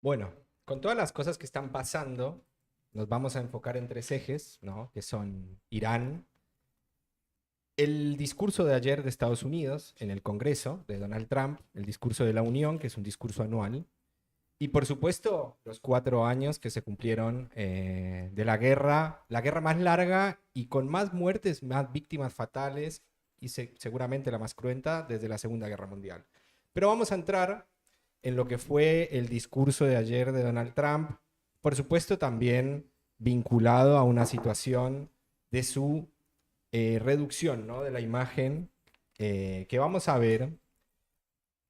Bueno, con todas las cosas que están pasando, nos vamos a enfocar en tres ejes, ¿no? Que son Irán, el discurso de ayer de Estados Unidos en el Congreso de Donald Trump, el discurso de la Unión, que es un discurso anual, y por supuesto los 4 años que se cumplieron de la guerra más larga y con más muertes, más víctimas fatales y seguramente la más cruenta desde la Segunda Guerra Mundial. Pero vamos a entrar en lo que fue el discurso de ayer de Donald Trump, por supuesto también vinculado a una situación de su reducción, ¿no? De la imagen, que vamos a ver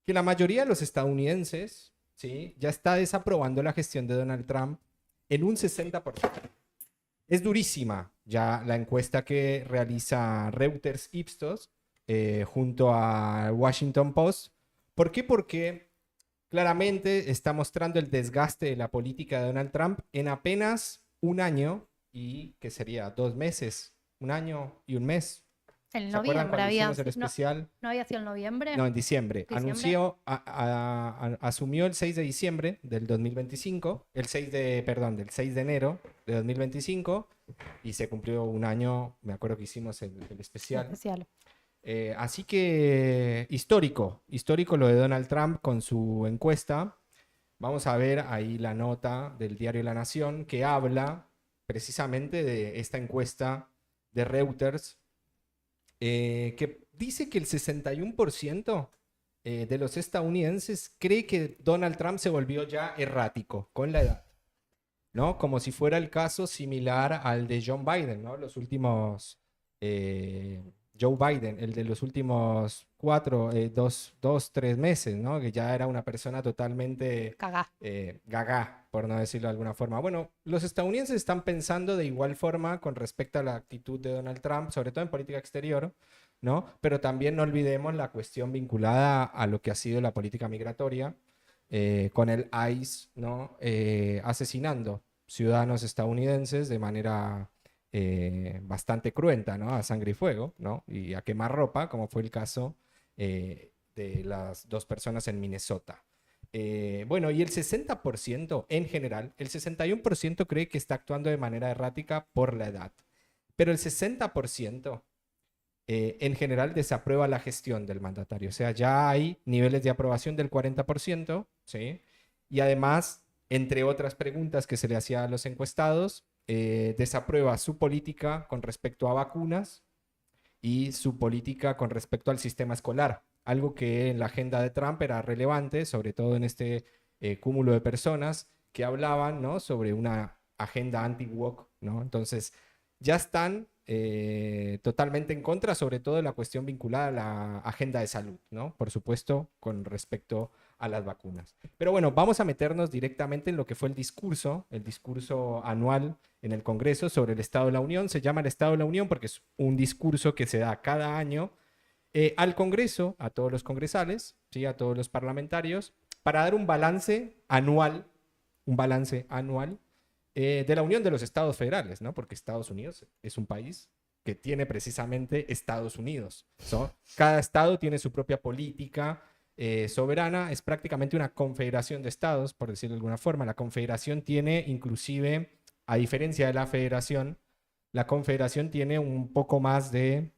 que la mayoría de los estadounidenses, ¿sí? Ya está desaprobando la gestión de Donald Trump en un 60%. Es durísima ya la encuesta que realiza Reuters Ipsos junto a Washington Post. ¿Por qué? Porque claramente está mostrando el desgaste de la política de Donald Trump en apenas un año y que sería 2 meses, un año y un mes. En ¿Se acuerdan noviembre cuando había. hicimos el especial? ¿No había sido en noviembre? No, en diciembre. ¿Diciembre? Asumió el 6 de diciembre del 2025, del 6 de enero de 2025, y se cumplió un año, me acuerdo que hicimos el especial. Especial. Así que histórico lo de Donald Trump con su encuesta. Vamos a ver ahí la nota del diario La Nación que habla precisamente de esta encuesta de Reuters, que dice que el 61% de los estadounidenses cree que Donald Trump se volvió ya errático con la edad, ¿no? Como si fuera el caso similar al de John Biden, ¿no? Joe Biden, el de los últimos 3 meses, ¿no? Que ya era una persona totalmente Cagá. gaga, por no decirlo de alguna forma. Bueno, los estadounidenses están pensando de igual forma con respecto a la actitud de Donald Trump, sobre todo en política exterior, ¿no? Pero también no olvidemos la cuestión vinculada a lo que ha sido la política migratoria, con el ICE, ¿no? Asesinando ciudadanos estadounidenses de manera bastante cruenta, ¿no? A sangre y fuego, ¿no? Y a quemar ropa, como fue el caso de las 2 personas en Minnesota. Bueno, y el 60% en general, el 61% cree que está actuando de manera errática por la edad, pero el 60% en general desaprueba la gestión del mandatario. O sea, ya hay niveles de aprobación del 40%, ¿sí? Y además, entre otras preguntas que se le hacía a los encuestados, desaprueba su política con respecto a vacunas y su política con respecto al sistema escolar, algo que en la agenda de Trump era relevante, sobre todo en este cúmulo de personas que hablaban, ¿no? Sobre una agenda anti-woke, ¿no? Entonces, ya están totalmente en contra, sobre todo de la cuestión vinculada a la agenda de salud, ¿no? Por supuesto, con respecto a las vacunas. Pero bueno, vamos a meternos directamente en lo que fue el discurso anual en el Congreso sobre el Estado de la Unión. Se llama el Estado de la Unión porque es un discurso que se da cada año al Congreso, a todos los congresales, ¿sí? A todos los parlamentarios, para dar un balance anual de la Unión de los Estados Federales, ¿no? Porque Estados Unidos es un país que tiene precisamente Estados Unidos, ¿no? Cada estado tiene su propia política soberana, es prácticamente una confederación de estados, por decirlo de alguna forma. La confederación tiene inclusive, a diferencia de la confederación tiene un poco más de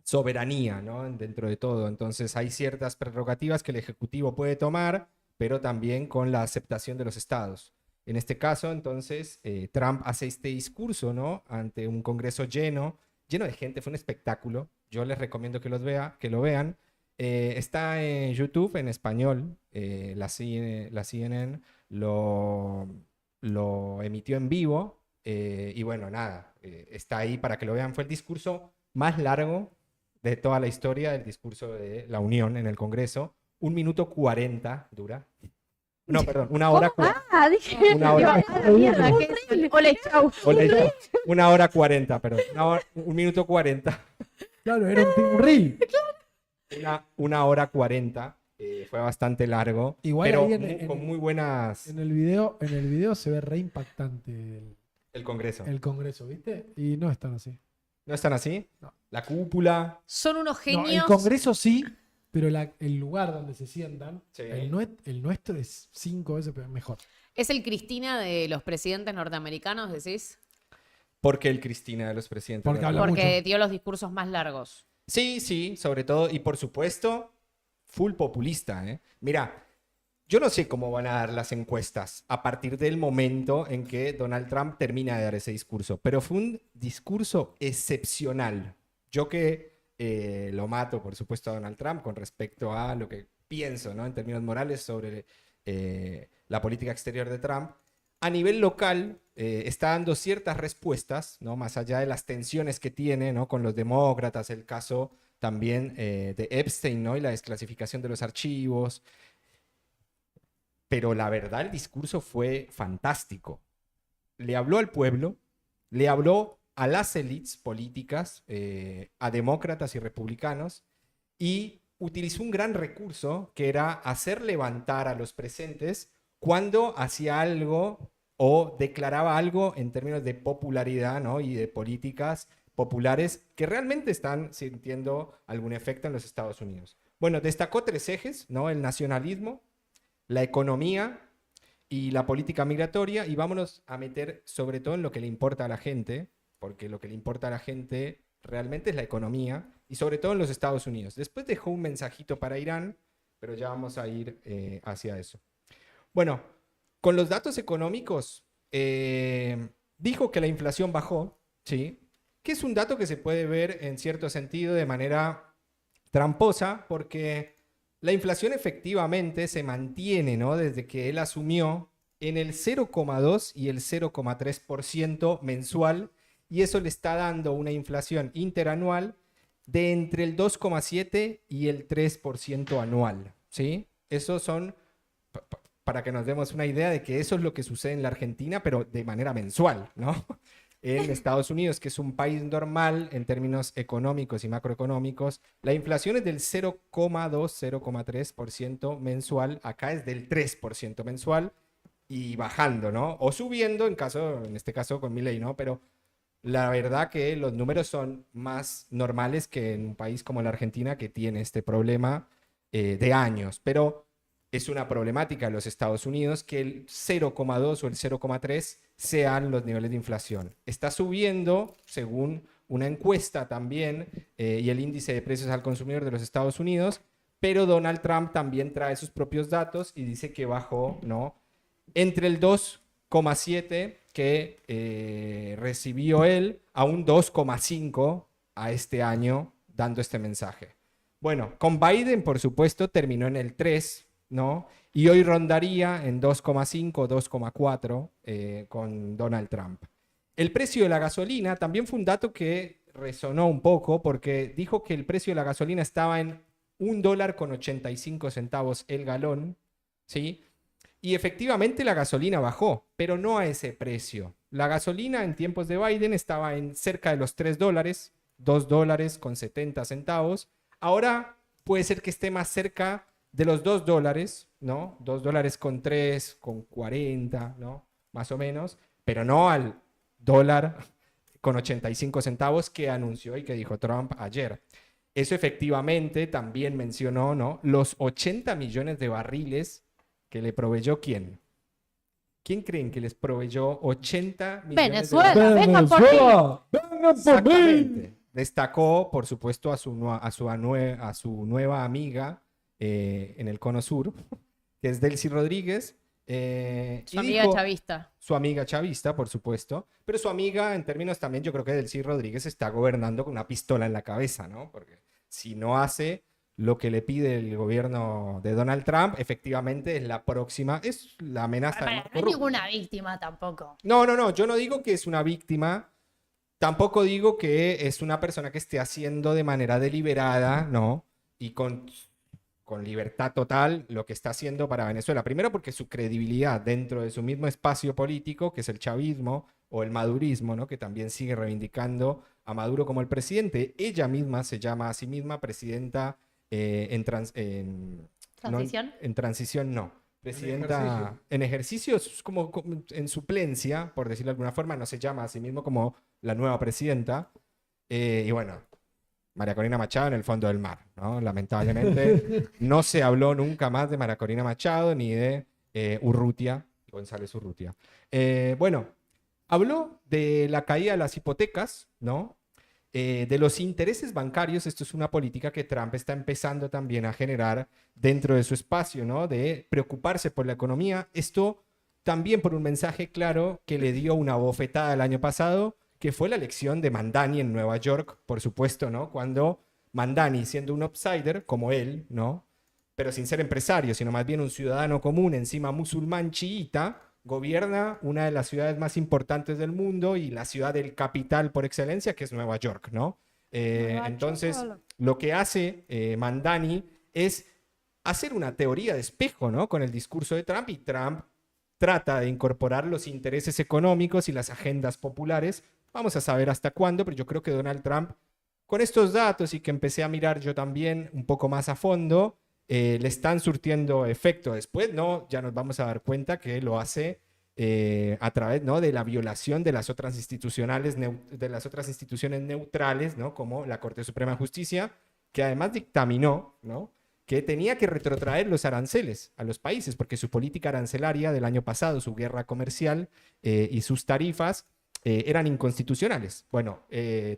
soberanía, ¿no? Dentro de todo. Entonces hay ciertas prerrogativas que el Ejecutivo puede tomar, pero también con la aceptación de los estados. En este caso, entonces, Trump hace este discurso, ¿no? Ante un Congreso lleno de gente, fue un espectáculo. Yo les recomiendo que lo vean. Está en YouTube en español. La CNN lo emitió en vivo. Y bueno, nada, está ahí para que lo vean. Fue el discurso más largo de toda la historia del discurso de la Unión en el Congreso. 1 minuto 40 dura. No, perdón, 1 hora. Dije. Una hora. Mierda, Ole, chau. 1 hora 40, perdón. 1 minuto 40. Claro, era un reel. 1 hora 40. Fue bastante largo. Igual pero ahí con muy buenas. En el video se ve re impactante El Congreso. el Congreso, ¿viste? Y no están así. ¿No están así? No. La cúpula. Son unos No, genios. el Congreso sí, pero el lugar donde se sientan, Sí. el nuestro es 5 veces mejor. ¿Es el Cristina de los presidentes norteamericanos, decís? Porque el Cristina de los presidentes. Porque habla Porque mucho. dio los discursos más largos. Sí, sí, sobre todo, y por supuesto, full populista, ¿eh? Mira, yo no sé cómo van a dar las encuestas a partir del momento en que Donald Trump termina de dar ese discurso, pero fue un discurso excepcional. Yo que lo mato, por supuesto, a Donald Trump con respecto a lo que pienso, ¿no? En términos morales sobre la política exterior de Trump. A nivel local, está dando ciertas respuestas, ¿no? Más allá de las tensiones que tiene, ¿no? Con los demócratas, el caso también de Epstein, ¿no? Y la desclasificación de los archivos. Pero la verdad, el discurso fue fantástico. Le habló al pueblo, le habló a las élites políticas, a demócratas y republicanos, y utilizó un gran recurso que era hacer levantar a los presentes cuando hacía algo o declaraba algo en términos de popularidad, ¿no? Y de políticas populares que realmente están sintiendo algún efecto en los Estados Unidos. Bueno, destacó 3 ejes, ¿no? El nacionalismo, la economía y la política migratoria, y vámonos a meter sobre todo en lo que le importa a la gente, porque lo que le importa a la gente realmente es la economía, y sobre todo en los Estados Unidos. Después dejó un mensajito para Irán, pero ya vamos a ir hacia eso. Bueno, con los datos económicos, dijo que la inflación bajó, ¿sí? Que es un dato que se puede ver en cierto sentido de manera tramposa, porque la inflación efectivamente se mantiene, ¿no? Desde que él asumió en el 0,2 y el 0,3% mensual, y eso le está dando una inflación interanual de entre el 2,7 y el 3% anual, ¿sí? Esos son, para que nos demos una idea de que eso es lo que sucede en la Argentina, pero de manera mensual, ¿no? En Estados Unidos, que es un país normal en términos económicos y macroeconómicos, la inflación es del 0,2, 0,3% mensual, acá es del 3% mensual y bajando, ¿no? O subiendo en este caso con Milei, ¿no? Pero la verdad que los números son más normales que en un país como la Argentina, que tiene este problema de años. Pero es una problemática en los Estados Unidos que el 0,2 o el 0,3 sean los niveles de inflación. Está subiendo, según una encuesta también, y el índice de precios al consumidor de los Estados Unidos, pero Donald Trump también trae sus propios datos y dice que bajó, ¿no? Entre el 2,7 que recibió él a un 2,5 a este año dando este mensaje. Bueno, con Biden, por supuesto, terminó en el 3, ¿no? Y hoy rondaría en 2,5, 2,4 con Donald Trump. El precio de la gasolina también fue un dato que resonó un poco porque dijo que el precio de la gasolina estaba en $1.85 el galón, ¿sí? Y efectivamente la gasolina bajó, pero no a ese precio. La gasolina en tiempos de Biden estaba en cerca de los $3, $2.70. Ahora puede ser que esté más cerca de los $2, ¿no? $2.03, con 40, ¿no? Más o menos, pero no al $1.85 que anunció y que dijo Trump ayer. Eso efectivamente también mencionó, ¿no? Los 80 millones de barriles que le proveyó ¿quién? ¿Quién creen que les proveyó 80 millones Venezuela, de barriles? vengan por mí. ¡Vengan por mí! Exactamente. Destacó, por supuesto, a su nueva amiga en el Cono Sur, que es Delcy Rodríguez. Su amiga chavista. Su amiga chavista, por supuesto. Pero su amiga, en términos también, yo creo que Delcy Rodríguez está gobernando con una pistola en la cabeza, ¿no? Porque si no hace lo que le pide el gobierno de Donald Trump, efectivamente es la próxima, es la amenaza. No hay ninguna víctima tampoco. No, yo no digo que es una víctima, tampoco digo que es una persona que esté haciendo de manera deliberada, ¿no? Y con libertad total lo que está haciendo para Venezuela. Primero porque su credibilidad dentro de su mismo espacio político, que es el chavismo o el madurismo, ¿no? Que también sigue reivindicando a Maduro como el presidente. Ella misma se llama a sí misma presidenta ¿Transición? En transición no. Presidenta en ejercicio, es como en suplencia, por decirlo de alguna forma, no se llama a sí mismo como la nueva presidenta. Y bueno, María Corina Machado en el fondo del mar, ¿no? Lamentablemente no se habló nunca más de María Corina Machado ni de Urrutia, González Urrutia. Bueno, habló de la caída de las hipotecas, ¿no? De los intereses bancarios. Esto es una política que Trump está empezando también a generar dentro de su espacio, ¿no? De preocuparse por la economía. Esto también por un mensaje claro que le dio una bofetada el año pasado, que fue la elección de Mamdani en Nueva York, por supuesto, ¿no? Cuando Mamdani, siendo un outsider, como él, ¿no? Pero sin ser empresario, sino más bien un ciudadano común, encima musulmán chiita, gobierna una de las ciudades más importantes del mundo y la ciudad del capital por excelencia, que es Nueva York, ¿no? Entonces, lo que hace Mamdani es hacer una teoría de espejo, ¿no? Con el discurso de Trump, y Trump trata de incorporar los intereses económicos y las agendas populares. Vamos a saber hasta cuándo, pero yo creo que Donald Trump, con estos datos y que empecé a mirar yo también un poco más a fondo, le están surtiendo efecto. Después, ¿no? Ya nos vamos a dar cuenta que lo hace a través, ¿no? de la violación de las otras instituciones neutrales, ¿no? Como la Corte Suprema de Justicia, que además dictaminó, ¿no? que tenía que retrotraer los aranceles a los países, porque su política arancelaria del año pasado, su guerra comercial y sus tarifas eran inconstitucionales. Bueno,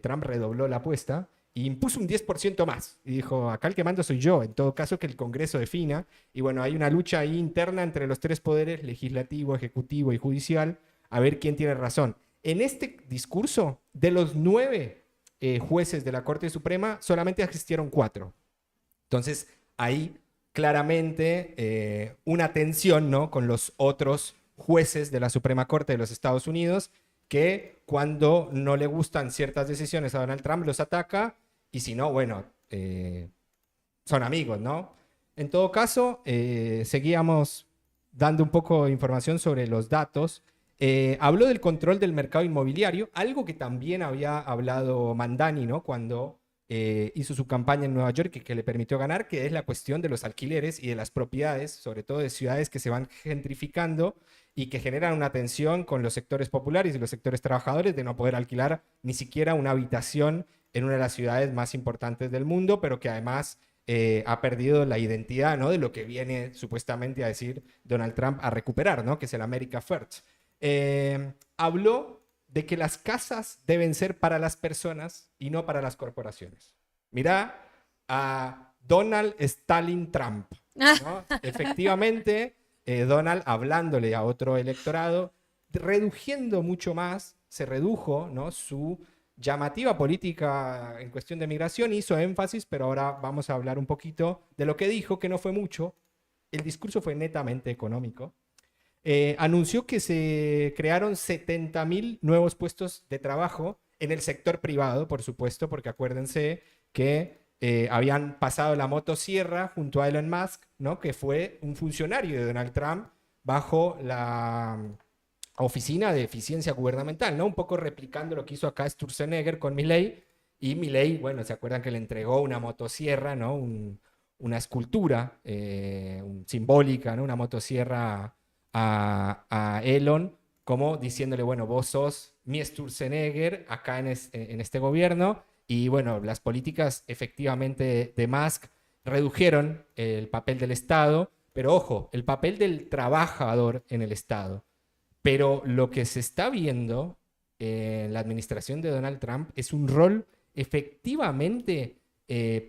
Trump redobló la apuesta e impuso un 10% más. Y dijo, acá el que mando soy yo, en todo caso que el Congreso defina. Y bueno, hay una lucha ahí interna entre los tres poderes, legislativo, ejecutivo y judicial, a ver quién tiene razón. En este discurso, de los 9 jueces de la Corte Suprema, solamente asistieron 4. Entonces, hay claramente una tensión, ¿no? con los otros jueces de la Suprema Corte de los Estados Unidos, que cuando no le gustan ciertas decisiones a Donald Trump los ataca, y si no, bueno, son amigos, ¿no? En todo caso, seguíamos dando un poco de información sobre los datos. Habló del control del mercado inmobiliario, algo que también había hablado Mamdani, ¿no? Cuando hizo su campaña en Nueva York, que le permitió ganar, que es la cuestión de los alquileres y de las propiedades, sobre todo de ciudades que se van gentrificando y que generan una tensión con los sectores populares y los sectores trabajadores de no poder alquilar ni siquiera una habitación en una de las ciudades más importantes del mundo, pero que además ha perdido la identidad, ¿no? de lo que viene supuestamente a decir Donald Trump a recuperar, ¿no? que es el America First. Habló de que las casas deben ser para las personas y no para las corporaciones. Mira a Donald Stalin Trump, ¿no? Efectivamente, Donald hablándole a otro electorado, reduciendo mucho más, se redujo, ¿no? su llamativa política en cuestión de migración, hizo énfasis, pero ahora vamos a hablar un poquito de lo que dijo, que no fue mucho. El discurso fue netamente económico. Anunció que se crearon 70.000 nuevos puestos de trabajo en el sector privado, por supuesto, porque acuérdense que habían pasado la motosierra junto a Elon Musk, ¿no? que fue un funcionario de Donald Trump bajo la Oficina de Eficiencia Gubernamental, ¿no? un poco replicando lo que hizo acá Sturzenegger con Milley. Y Milley, bueno, ¿se acuerdan que le entregó una motosierra, ¿no? una escultura simbólica, ¿no? una motosierra a Elon, como diciéndole, bueno, vos sos mi Sturzenegger acá en este gobierno. Y bueno, las políticas efectivamente de Musk redujeron el papel del Estado, pero ojo, el papel del trabajador en el Estado. Pero lo que se está viendo en la administración de Donald Trump es un rol efectivamente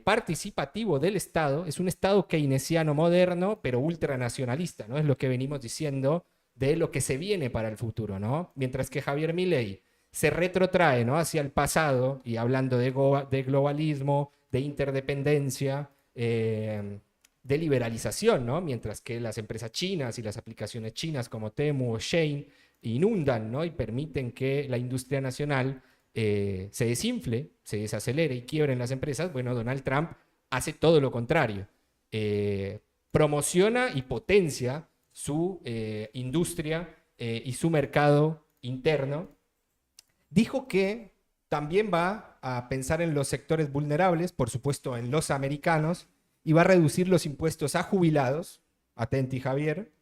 participativo del Estado. Es un Estado keynesiano moderno, pero ultranacionalista, ¿no? Es lo que venimos diciendo de lo que se viene para el futuro, ¿no? Mientras que Javier Milei se retrotrae, ¿no? hacia el pasado y hablando de globalismo, de interdependencia, de liberalización, ¿no? Mientras que las empresas chinas y las aplicaciones chinas como Temu o Shein inundan, ¿no? y permiten que la industria nacional se desinfle, se desacelere y quiebren las empresas. Bueno, Donald Trump hace todo lo contrario. Promociona y potencia su industria y su mercado interno. Dijo que también va a pensar en los sectores vulnerables, por supuesto en los americanos, y va a reducir los impuestos a jubilados, atenti Javier,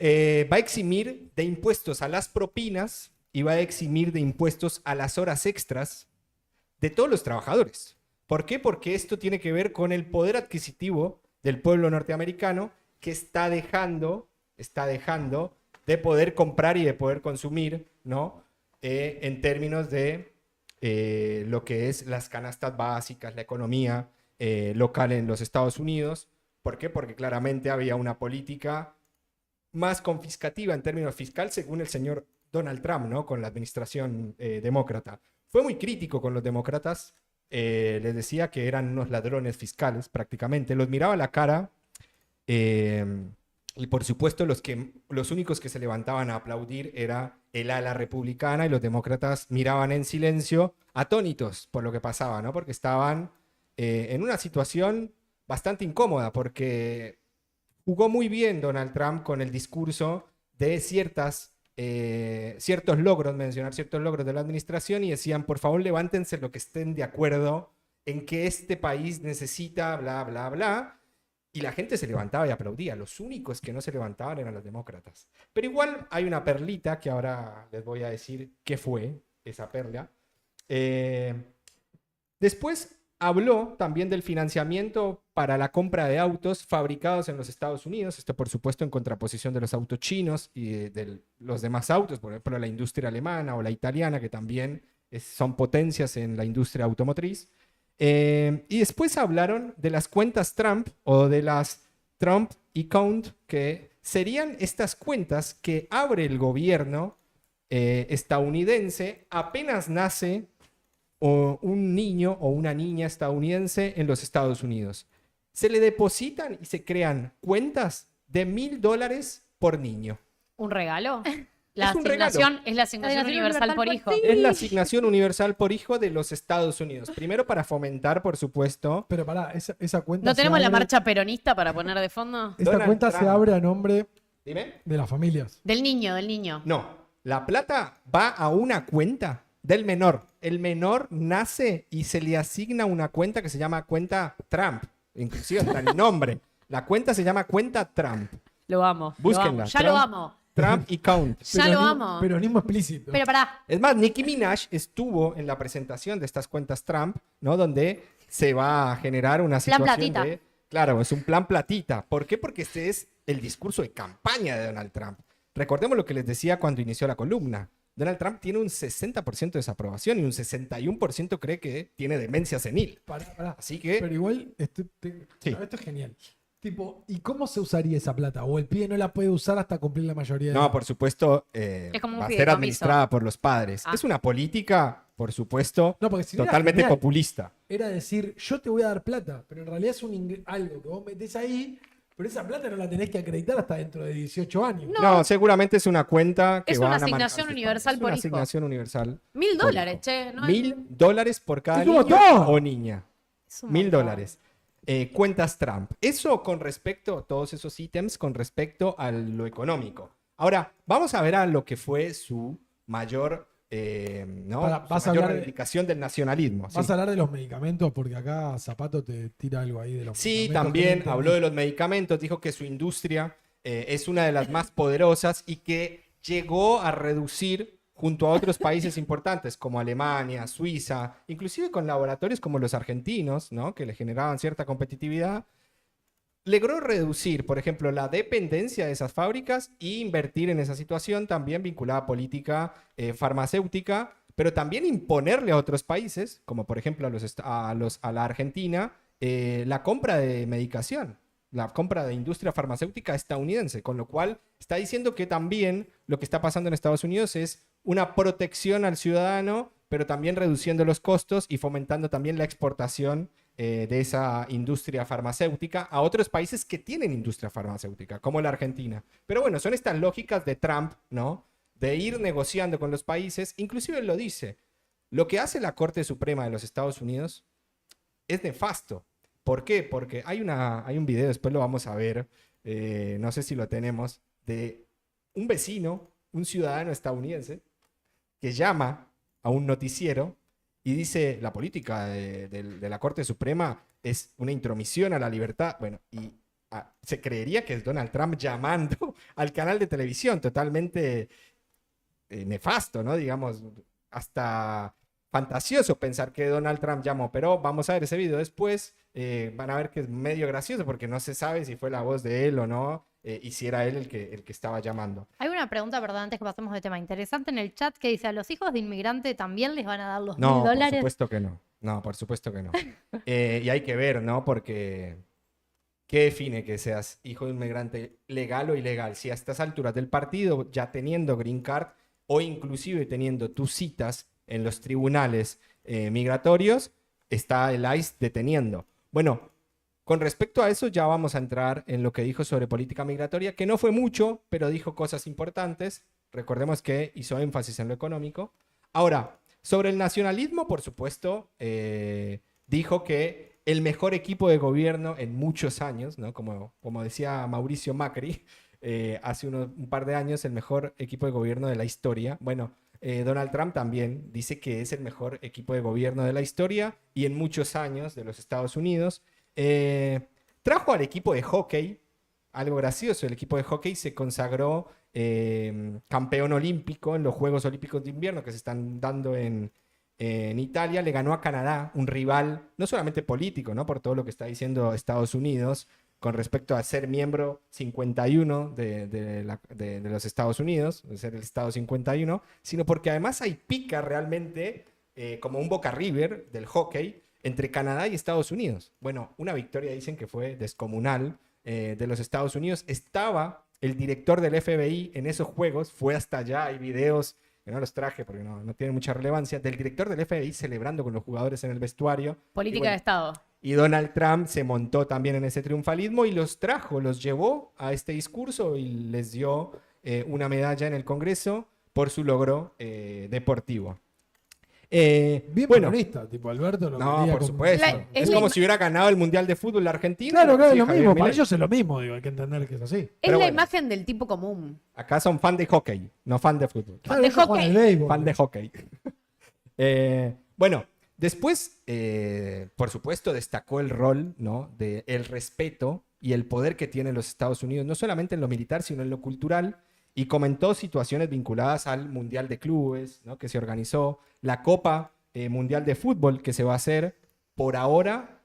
va a eximir de impuestos a las propinas y va a eximir de impuestos a las horas extras de todos los trabajadores. ¿Por qué? Porque esto tiene que ver con el poder adquisitivo del pueblo norteamericano que está dejando de poder comprar y de poder consumir, ¿no? En términos de lo que es las canastas básicas, la economía local en los Estados Unidos. ¿Por qué? Porque claramente había una política más confiscativa en términos fiscal según el señor Donald Trump, ¿no? Con la administración demócrata. Fue muy crítico con los demócratas, les decía que eran unos ladrones fiscales prácticamente, los miraba a la cara y por supuesto los únicos que se levantaban a aplaudir era el ala republicana y los demócratas miraban en silencio, atónitos por lo que pasaba, ¿no? Porque estaban en una situación bastante incómoda, porque jugó muy bien Donald Trump con el discurso de ciertos logros, mencionar ciertos logros de la administración y decían, por favor, levántense lo que estén de acuerdo en que este país necesita, bla, bla, bla. Y la gente se levantaba y aplaudía. Los únicos que no se levantaban eran los demócratas. Pero igual hay una perlita que ahora les voy a decir qué fue esa perla. Después habló también del financiamiento para la compra de autos fabricados en los Estados Unidos. Esto, por supuesto, en contraposición de los autos chinos y de los demás autos, por ejemplo, la industria alemana o la italiana, que también son potencias en la industria automotriz. Y después hablaron de las cuentas Trump o de las Trump Account, que serían estas cuentas que abre el gobierno estadounidense apenas nace un niño o una niña estadounidense en los Estados Unidos. Se le depositan y se crean cuentas de $1.000 por niño. ¿Un regalo? Es un regalo. Es la asignación universal por hijo. Es la asignación universal por hijo de los Estados Unidos. Primero para fomentar, por supuesto. Pero pará, esa cuenta. ¿No se tenemos la abre- marcha peronista para poner de fondo? Esta Donald cuenta se Trump. abre a nombre Dime. de las familias. Del niño. No, la plata va a una cuenta del menor. El menor nace y se le asigna una cuenta que se llama cuenta Trump. Inclusive hasta el nombre. La cuenta se llama cuenta Trump. Lo amo. Búsquenla. Ya lo amo. Trump Account. Ya lo amo. Peronismo explícito. Pero pará, Es más, Nicki Minaj estuvo en la presentación de estas cuentas Trump, ¿no? Donde se va a generar una Plan situación platita. de... Claro, es un plan platita. ¿Por qué? Porque este es el discurso de campaña de Donald Trump. Recordemos lo que les decía cuando inició la columna. Donald Trump tiene un 60% de desaprobación y un 61% cree que tiene demencia senil. Pará. Así que... Pero igual, Sí. esto es genial. Tipo, ¿y cómo se usaría esa plata? ¿O el pibe no la puede usar hasta cumplir la mayoría de No, edad? por supuesto, Es como un va a ser fideicomiso. administrada por los padres. Ah. Es una política, por supuesto, No, porque si no era totalmente genial. populista. Era decir, yo te voy a dar plata, pero en realidad es algo que vos metés ahí, pero esa plata no la tenés que acreditar hasta dentro de 18 años. No, seguramente es una cuenta que Es van una a manejar asignación sus universal padres. por Es una hijo. asignación universal. $1.000, hijo. che. ¿No? $1.000 por cada ¡Es un niño montón! o niña. Es un $1.000. Cuentas Trump. Eso con respecto, todos esos ítems con respecto a lo económico. Ahora, vamos a ver a lo que fue su mayor, ¿no? Vas Su a mayor hablar de- reivindicación del nacionalismo. Vas sí. a hablar de los medicamentos porque acá Zapato te tira algo ahí de los Sí, medicamentos. también que no entendí. habló de los medicamentos, dijo que su industria es una de las más poderosas y que llegó a reducir junto a otros países importantes como Alemania, Suiza, inclusive con laboratorios como los argentinos, ¿no? Que le generaban cierta competitividad, logró reducir, por ejemplo, la dependencia de esas fábricas e invertir en esa situación también vinculada a política farmacéutica, pero también imponerle a otros países, como por ejemplo a la Argentina, la compra de medicación, la compra de industria farmacéutica estadounidense, con lo cual está diciendo que también lo que está pasando en Estados Unidos es una protección al ciudadano, pero también reduciendo los costos y fomentando también la exportación de esa industria farmacéutica a otros países que tienen industria farmacéutica, como la Argentina. Pero bueno, son estas lógicas de Trump, ¿no? De ir negociando con los países. Inclusive él lo dice. Lo que hace la Corte Suprema de los Estados Unidos es nefasto. ¿Por qué? Porque hay un video, después lo vamos a ver, no sé si lo tenemos, de un vecino, un ciudadano estadounidense, que llama a un noticiero y dice, la política de la Corte Suprema es una intromisión a la libertad. Bueno, y se creería que es Donald Trump llamando al canal de televisión, totalmente nefasto, ¿no? Digamos, hasta fantasioso pensar que Donald Trump llamó, pero vamos a ver ese video después. Van a ver que es medio gracioso porque no se sabe si fue la voz de él o no, y si era él el que estaba llamando. Hay una pregunta, perdón, antes que pasemos de tema, interesante en el chat que dice, ¿a los hijos de inmigrante también les van a dar los No, por $1.000? supuesto que no. No, por supuesto que no. Y hay que ver, ¿no? Porque ¿qué define que seas hijo de un inmigrante legal o ilegal? Si a estas alturas del partido, ya teniendo green card o inclusive teniendo tus citas en los tribunales migratorios, está el ICE deteniendo. Bueno, con respecto a eso ya vamos a entrar en lo que dijo sobre política migratoria, que no fue mucho, pero dijo cosas importantes. Recordemos que hizo énfasis en lo económico. Ahora, sobre el nacionalismo, por supuesto, dijo que el mejor equipo de gobierno en muchos años, ¿no? Como decía Mauricio Macri hace un par de años, el mejor equipo de gobierno de la historia. Bueno, Donald Trump también dice que es el mejor equipo de gobierno de la historia y en muchos años de los Estados Unidos. Trajo al equipo de hockey, algo gracioso, el equipo de hockey se consagró campeón olímpico en los Juegos Olímpicos de Invierno que se están dando en Italia. Le ganó a Canadá, un rival no solamente político, ¿no? Por todo lo que está diciendo Estados Unidos con respecto a ser miembro 51 de los Estados Unidos, de ser el Estado 51, sino porque además hay pica realmente como un Boca River del hockey entre Canadá y Estados Unidos. Bueno, una victoria dicen que fue descomunal de los Estados Unidos. Estaba el director del FBI en esos juegos, fue hasta allá, hay videos que no los traje porque no tienen mucha relevancia, del director del FBI celebrando con los jugadores en el vestuario. Política de Estado. Y Donald Trump se montó también en ese triunfalismo y los trajo, los llevó a este discurso y les dio una medalla en el Congreso por su logro deportivo. Bien Bueno, peronista, tipo Alberto lo no, quería por como- supuesto. Es como si hubiera ganado el Mundial de Fútbol la Argentina. Claro, claro, Sí, es lo Javier mismo. Para Milei. ellos es lo mismo, digo, hay que entender que es así. Es Pero la bueno. imagen del tipo común. Acá son fan de hockey, no fan de fútbol. Claro, de ellos juegan hockey. al béisbol. Fan de hockey. Bueno, después, por supuesto, destacó el rol, ¿no? De el respeto y el poder que tienen los Estados Unidos, no solamente en lo militar, sino en lo cultural, y comentó situaciones vinculadas al Mundial de Clubes, ¿no? Que se organizó, la Copa Mundial de Fútbol que se va a hacer por ahora,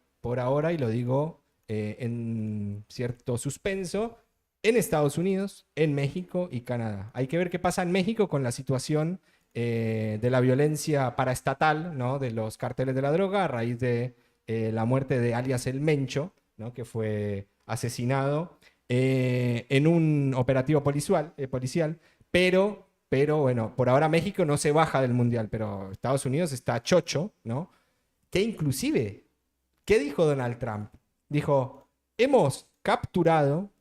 y lo digo en cierto suspenso, en Estados Unidos, en México y Canadá. Hay que ver qué pasa en México con la situación de la violencia paraestatal, ¿no? De los cárteles de la droga a raíz de la muerte de alias El Mencho, ¿no? Que fue asesinado en un operativo policial, pero bueno, por ahora México no se baja del Mundial, pero Estados Unidos está chocho, ¿no? Que inclusive, ¿qué dijo Donald Trump? Dijo, hemos capturado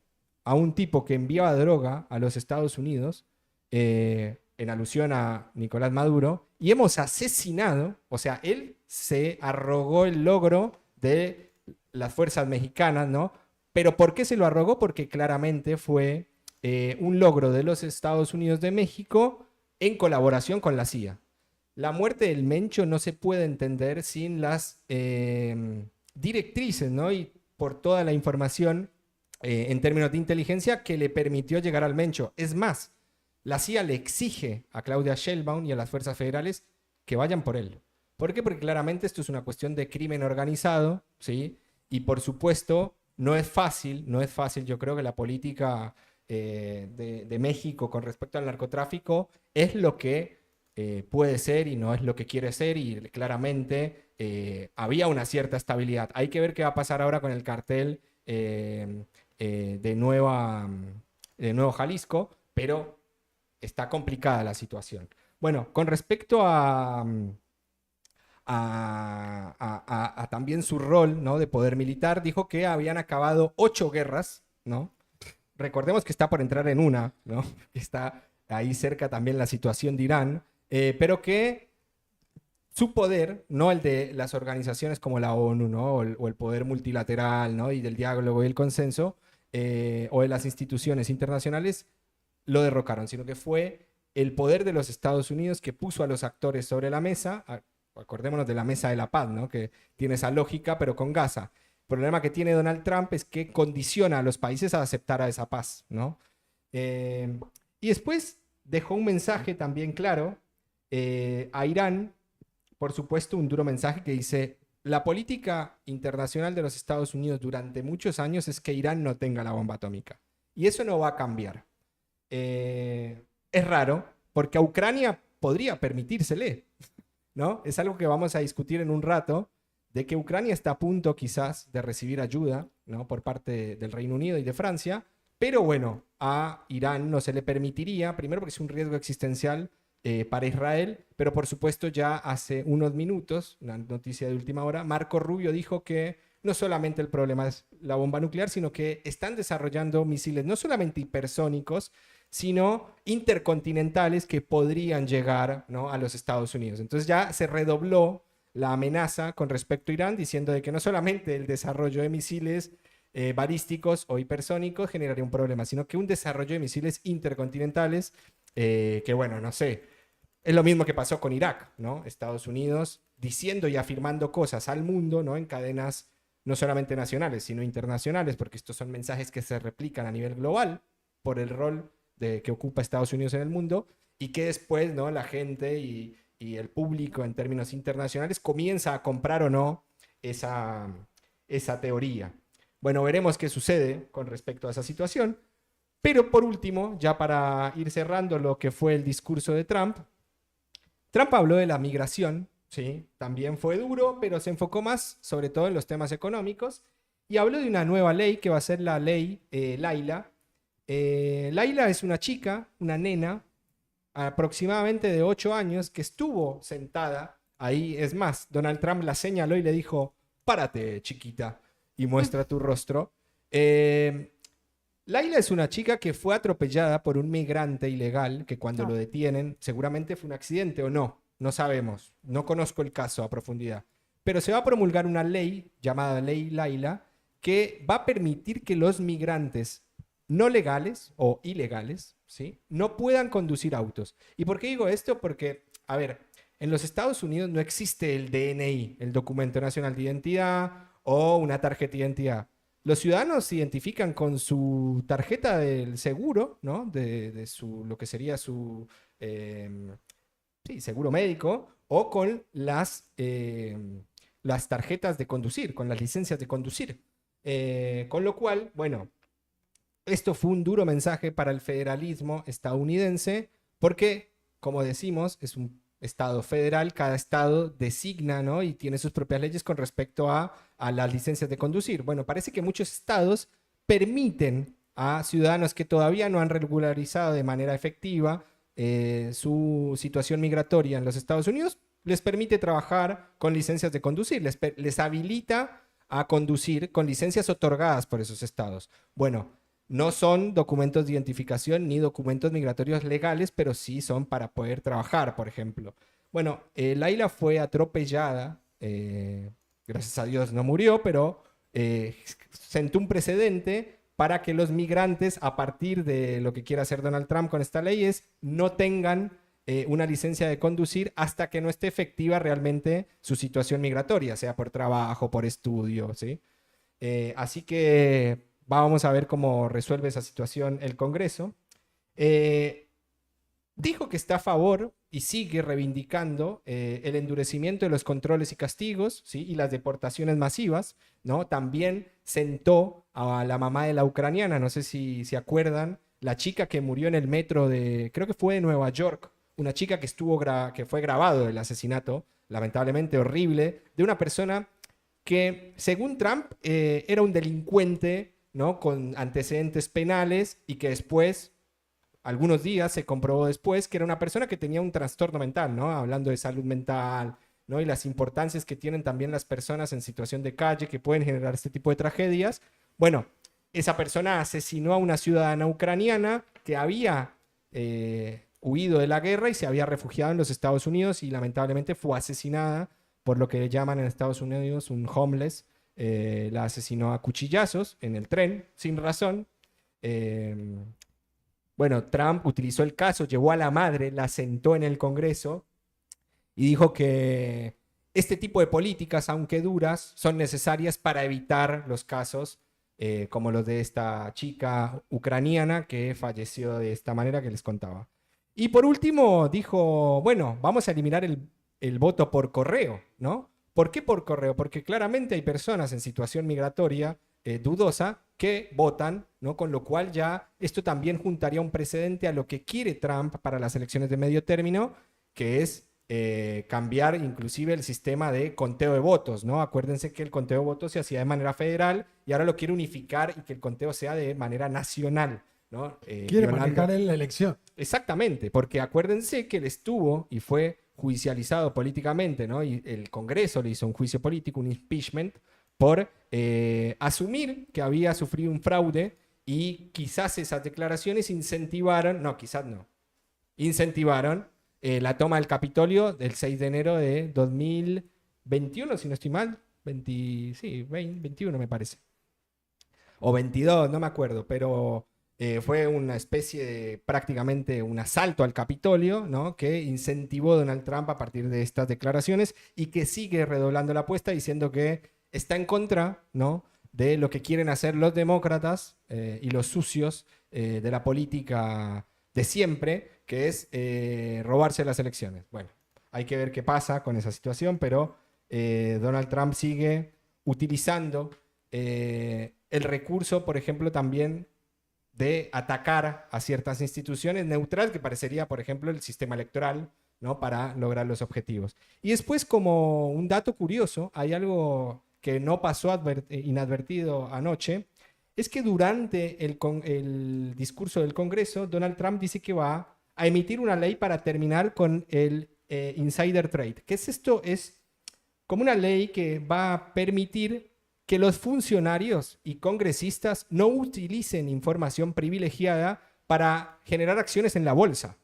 a un tipo que enviaba droga a los Estados Unidos, en alusión a Nicolás Maduro, y hemos asesinado, o sea, él se arrogó el logro de las fuerzas mexicanas, ¿no? Pero ¿por qué se lo arrogó? Porque claramente fue un logro de los Estados Unidos de México en colaboración con la CIA. La muerte del Mencho no se puede entender sin las directrices, ¿no? Y por toda la información en términos de inteligencia que le permitió llegar al Mencho. Es más, la CIA le exige a Claudia Sheinbaum y a las fuerzas federales que vayan por él. ¿Por qué? Porque claramente esto es una cuestión de crimen organizado, ¿sí? Y por supuesto, no es fácil, yo creo que la política de México con respecto al narcotráfico es lo que puede ser y no es lo que quiere ser, y claramente había una cierta estabilidad. Hay que ver qué va a pasar ahora con el cartel de Nuevo Jalisco, pero está complicada la situación. Bueno, con respecto a también su rol, ¿no? De poder militar, dijo que habían acabado 8 guerras, ¿no? Recordemos que está por entrar en una, ¿no? Está ahí cerca también la situación de Irán, pero que su poder, no el de las organizaciones como la ONU, ¿no? O el poder multilateral, ¿no? Y del diálogo y el consenso, o de las instituciones internacionales, lo derrocaron, sino que fue el poder de los Estados Unidos que puso a los actores sobre la mesa. Acordémonos de la mesa de la paz, ¿no? Que tiene esa lógica, pero con Gaza. El problema que tiene Donald Trump es que condiciona a los países a aceptar a esa paz, ¿no? Y después dejó un mensaje también claro a Irán, por supuesto, un duro mensaje que dice, la política internacional de los Estados Unidos durante muchos años es que Irán no tenga la bomba atómica. Y eso no va a cambiar. Es raro, porque a Ucrania podría permitírsele, ¿no? Es algo que vamos a discutir en un rato, de que Ucrania está a punto quizás de recibir ayuda, ¿no? Por parte del Reino Unido y de Francia, pero bueno, a Irán no se le permitiría, primero porque es un riesgo existencial para Israel, pero por supuesto ya hace unos minutos, una noticia de última hora, Marco Rubio dijo que no solamente el problema es la bomba nuclear, sino que están desarrollando misiles no solamente hipersónicos, sino intercontinentales que podrían llegar, ¿no? a los Estados Unidos. Entonces ya se redobló la amenaza con respecto a Irán, diciendo de que no solamente el desarrollo de misiles balísticos o hipersónicos generaría un problema, sino que un desarrollo de misiles intercontinentales, que bueno, no sé, es lo mismo que pasó con Irak, ¿no? Estados Unidos diciendo y afirmando cosas al mundo, ¿no? En cadenas no solamente nacionales, sino internacionales, porque estos son mensajes que se replican a nivel global por el rol que ocupa Estados Unidos en el mundo, y que después, ¿no? La gente y el público en términos internacionales comienza a comprar o no esa teoría. Bueno, veremos qué sucede con respecto a esa situación. Pero por último, ya para ir cerrando lo que fue el discurso de Trump, Trump habló de la migración, ¿sí? También fue duro, pero se enfocó más sobre todo en los temas económicos, y habló de una nueva ley que va a ser la ley Laila. Laila es una chica, una nena, aproximadamente de 8 años, que estuvo sentada ahí. Es más, Donald Trump la señaló y le dijo, párate, chiquita, y muestra tu rostro. Laila es una chica que fue atropellada por un migrante ilegal, que cuando lo detienen, seguramente fue un accidente o no, no sabemos, no conozco el caso a profundidad. Pero se va a promulgar una ley llamada Ley Laila, que va a permitir que los migrantes no legales o ilegales, ¿sí? no puedan conducir autos. ¿Y por qué digo esto? Porque, a ver, en los Estados Unidos no existe el DNI, el Documento Nacional de Identidad, o una tarjeta de identidad. Los ciudadanos se identifican con su tarjeta del seguro, ¿no? De lo que sería su seguro médico, o con las tarjetas de conducir, con las licencias de conducir. Con lo cual, bueno, esto fue un duro mensaje para el federalismo estadounidense, porque, como decimos, es un estado federal, cada estado designa, ¿no? y tiene sus propias leyes con respecto a las licencias de conducir. Bueno, parece que muchos estados permiten a ciudadanos que todavía no han regularizado de manera efectiva su situación migratoria en los Estados Unidos, les permite trabajar con licencias de conducir, les habilita a conducir con licencias otorgadas por esos estados. Bueno, no son documentos de identificación ni documentos migratorios legales, pero sí son para poder trabajar, por ejemplo. Bueno, Laila fue atropellada, gracias a Dios no murió, pero sentó un precedente para que los migrantes, a partir de lo que quiera hacer Donald Trump con esta ley, no tengan una licencia de conducir hasta que no esté efectiva realmente su situación migratoria, sea por trabajo, por estudio, ¿sí? Así que vamos a ver cómo resuelve esa situación el Congreso. Dijo que está a favor y sigue reivindicando el endurecimiento de los controles y castigos, ¿sí? y las deportaciones masivas, ¿no? También sentó a la mamá de la ucraniana, no sé si se acuerdan, la chica que murió en el metro creo que fue de Nueva York, una chica que fue grabado el asesinato, lamentablemente horrible, de una persona que, según Trump, era un delincuente, ¿no? con antecedentes penales, y que después, algunos días, se comprobó después que era una persona que tenía un trastorno mental, ¿no? Hablando de salud mental, ¿no? y las importancias que tienen también las personas en situación de calle que pueden generar este tipo de tragedias. Bueno, esa persona asesinó a una ciudadana ucraniana que había huido de la guerra y se había refugiado en los Estados Unidos, y lamentablemente fue asesinada por lo que llaman en Estados Unidos un homeless. La asesinó a cuchillazos en el tren, sin razón. Bueno, Trump utilizó el caso, llevó a la madre, la sentó en el Congreso y dijo que este tipo de políticas, aunque duras, son necesarias para evitar los casos como los de esta chica ucraniana que falleció de esta manera que les contaba. Y por último dijo, bueno, vamos a eliminar el voto por correo, ¿no? ¿Por qué por correo? Porque claramente hay personas en situación migratoria dudosa que votan, ¿no? Con lo cual ya esto también juntaría un precedente a lo que quiere Trump para las elecciones de medio término, que es cambiar inclusive el sistema de conteo de votos, ¿no? Acuérdense que el conteo de votos se hacía de manera federal y ahora lo quiere unificar y que el conteo sea de manera nacional, ¿no? Quiere manejar él la elección. Exactamente, porque acuérdense que él estuvo y fue juicializado políticamente, ¿no? Y el Congreso le hizo un juicio político, un impeachment, por asumir que había sufrido un fraude y quizás esas declaraciones incentivaron, no, quizás no, incentivaron la toma del Capitolio del 6 de enero de 2021, si no estoy mal, 21 me parece, o 22, no me acuerdo, pero fue una especie de prácticamente un asalto al Capitolio, ¿no? Que incentivó Donald Trump a partir de estas declaraciones y que sigue redoblando la apuesta diciendo que está en contra, ¿no? De lo que quieren hacer los demócratas y los sucios de la política de siempre, que es robarse las elecciones. Bueno, hay que ver qué pasa con esa situación, pero Donald Trump sigue utilizando el recurso, por ejemplo, también de atacar a ciertas instituciones neutral, que parecería, por ejemplo, el sistema electoral, ¿no? Para lograr los objetivos. Y después, como un dato curioso, hay algo que no pasó inadvertido anoche, es que durante el discurso del Congreso, Donald Trump dice que va a emitir una ley para terminar con el insider trade. ¿Qué es esto? Es como una ley que va a permitir que los funcionarios y congresistas no utilicen información privilegiada para generar acciones en la bolsa.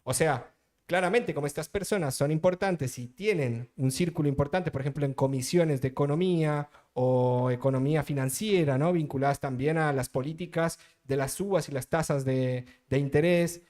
O sea, claramente, como estas personas son importantes y tienen un círculo importante, por ejemplo, en comisiones de economía o economía financiera, ¿no? Vinculadas también a las políticas de las subas y las tasas de interés,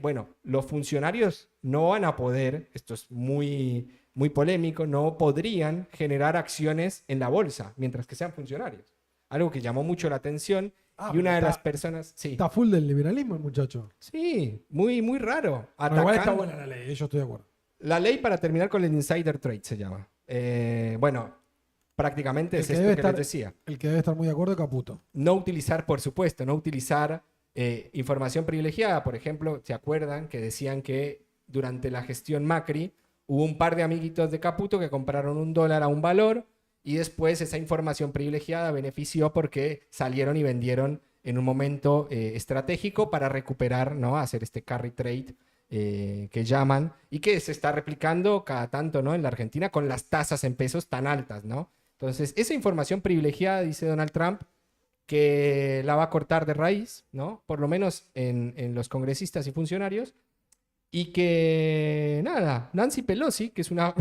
bueno, los funcionarios no van a poder, esto es muy polémico, no podrían generar acciones en la bolsa mientras que sean funcionarios. Algo que llamó mucho la atención y una de las personas... Sí, Está full del liberalismo el muchacho. sí, muy raro. Bueno, igual está Atacando- buena la ley, yo estoy de acuerdo. La ley para terminar con el insider trade se llama. Bueno, prácticamente El es que esto debe que estar- les decía. El que debe estar muy de acuerdo es Caputo. No utilizar, por supuesto, no utilizar información privilegiada. Por ejemplo, ¿se acuerdan que decían que durante la gestión Macri hubo un par de amiguitos de Caputo que compraron $1 a un valor y después esa información privilegiada benefició porque salieron y vendieron en un momento estratégico para recuperar, ¿no? Hacer este carry trade que llaman y que se está replicando cada tanto, ¿no? En la Argentina con las tasas en pesos tan altas, ¿no? Entonces, esa información privilegiada, dice Donald Trump, que la va a cortar de raíz, ¿no? Por lo menos en los congresistas y funcionarios. Y que, nada, Nancy Pelosi, que es una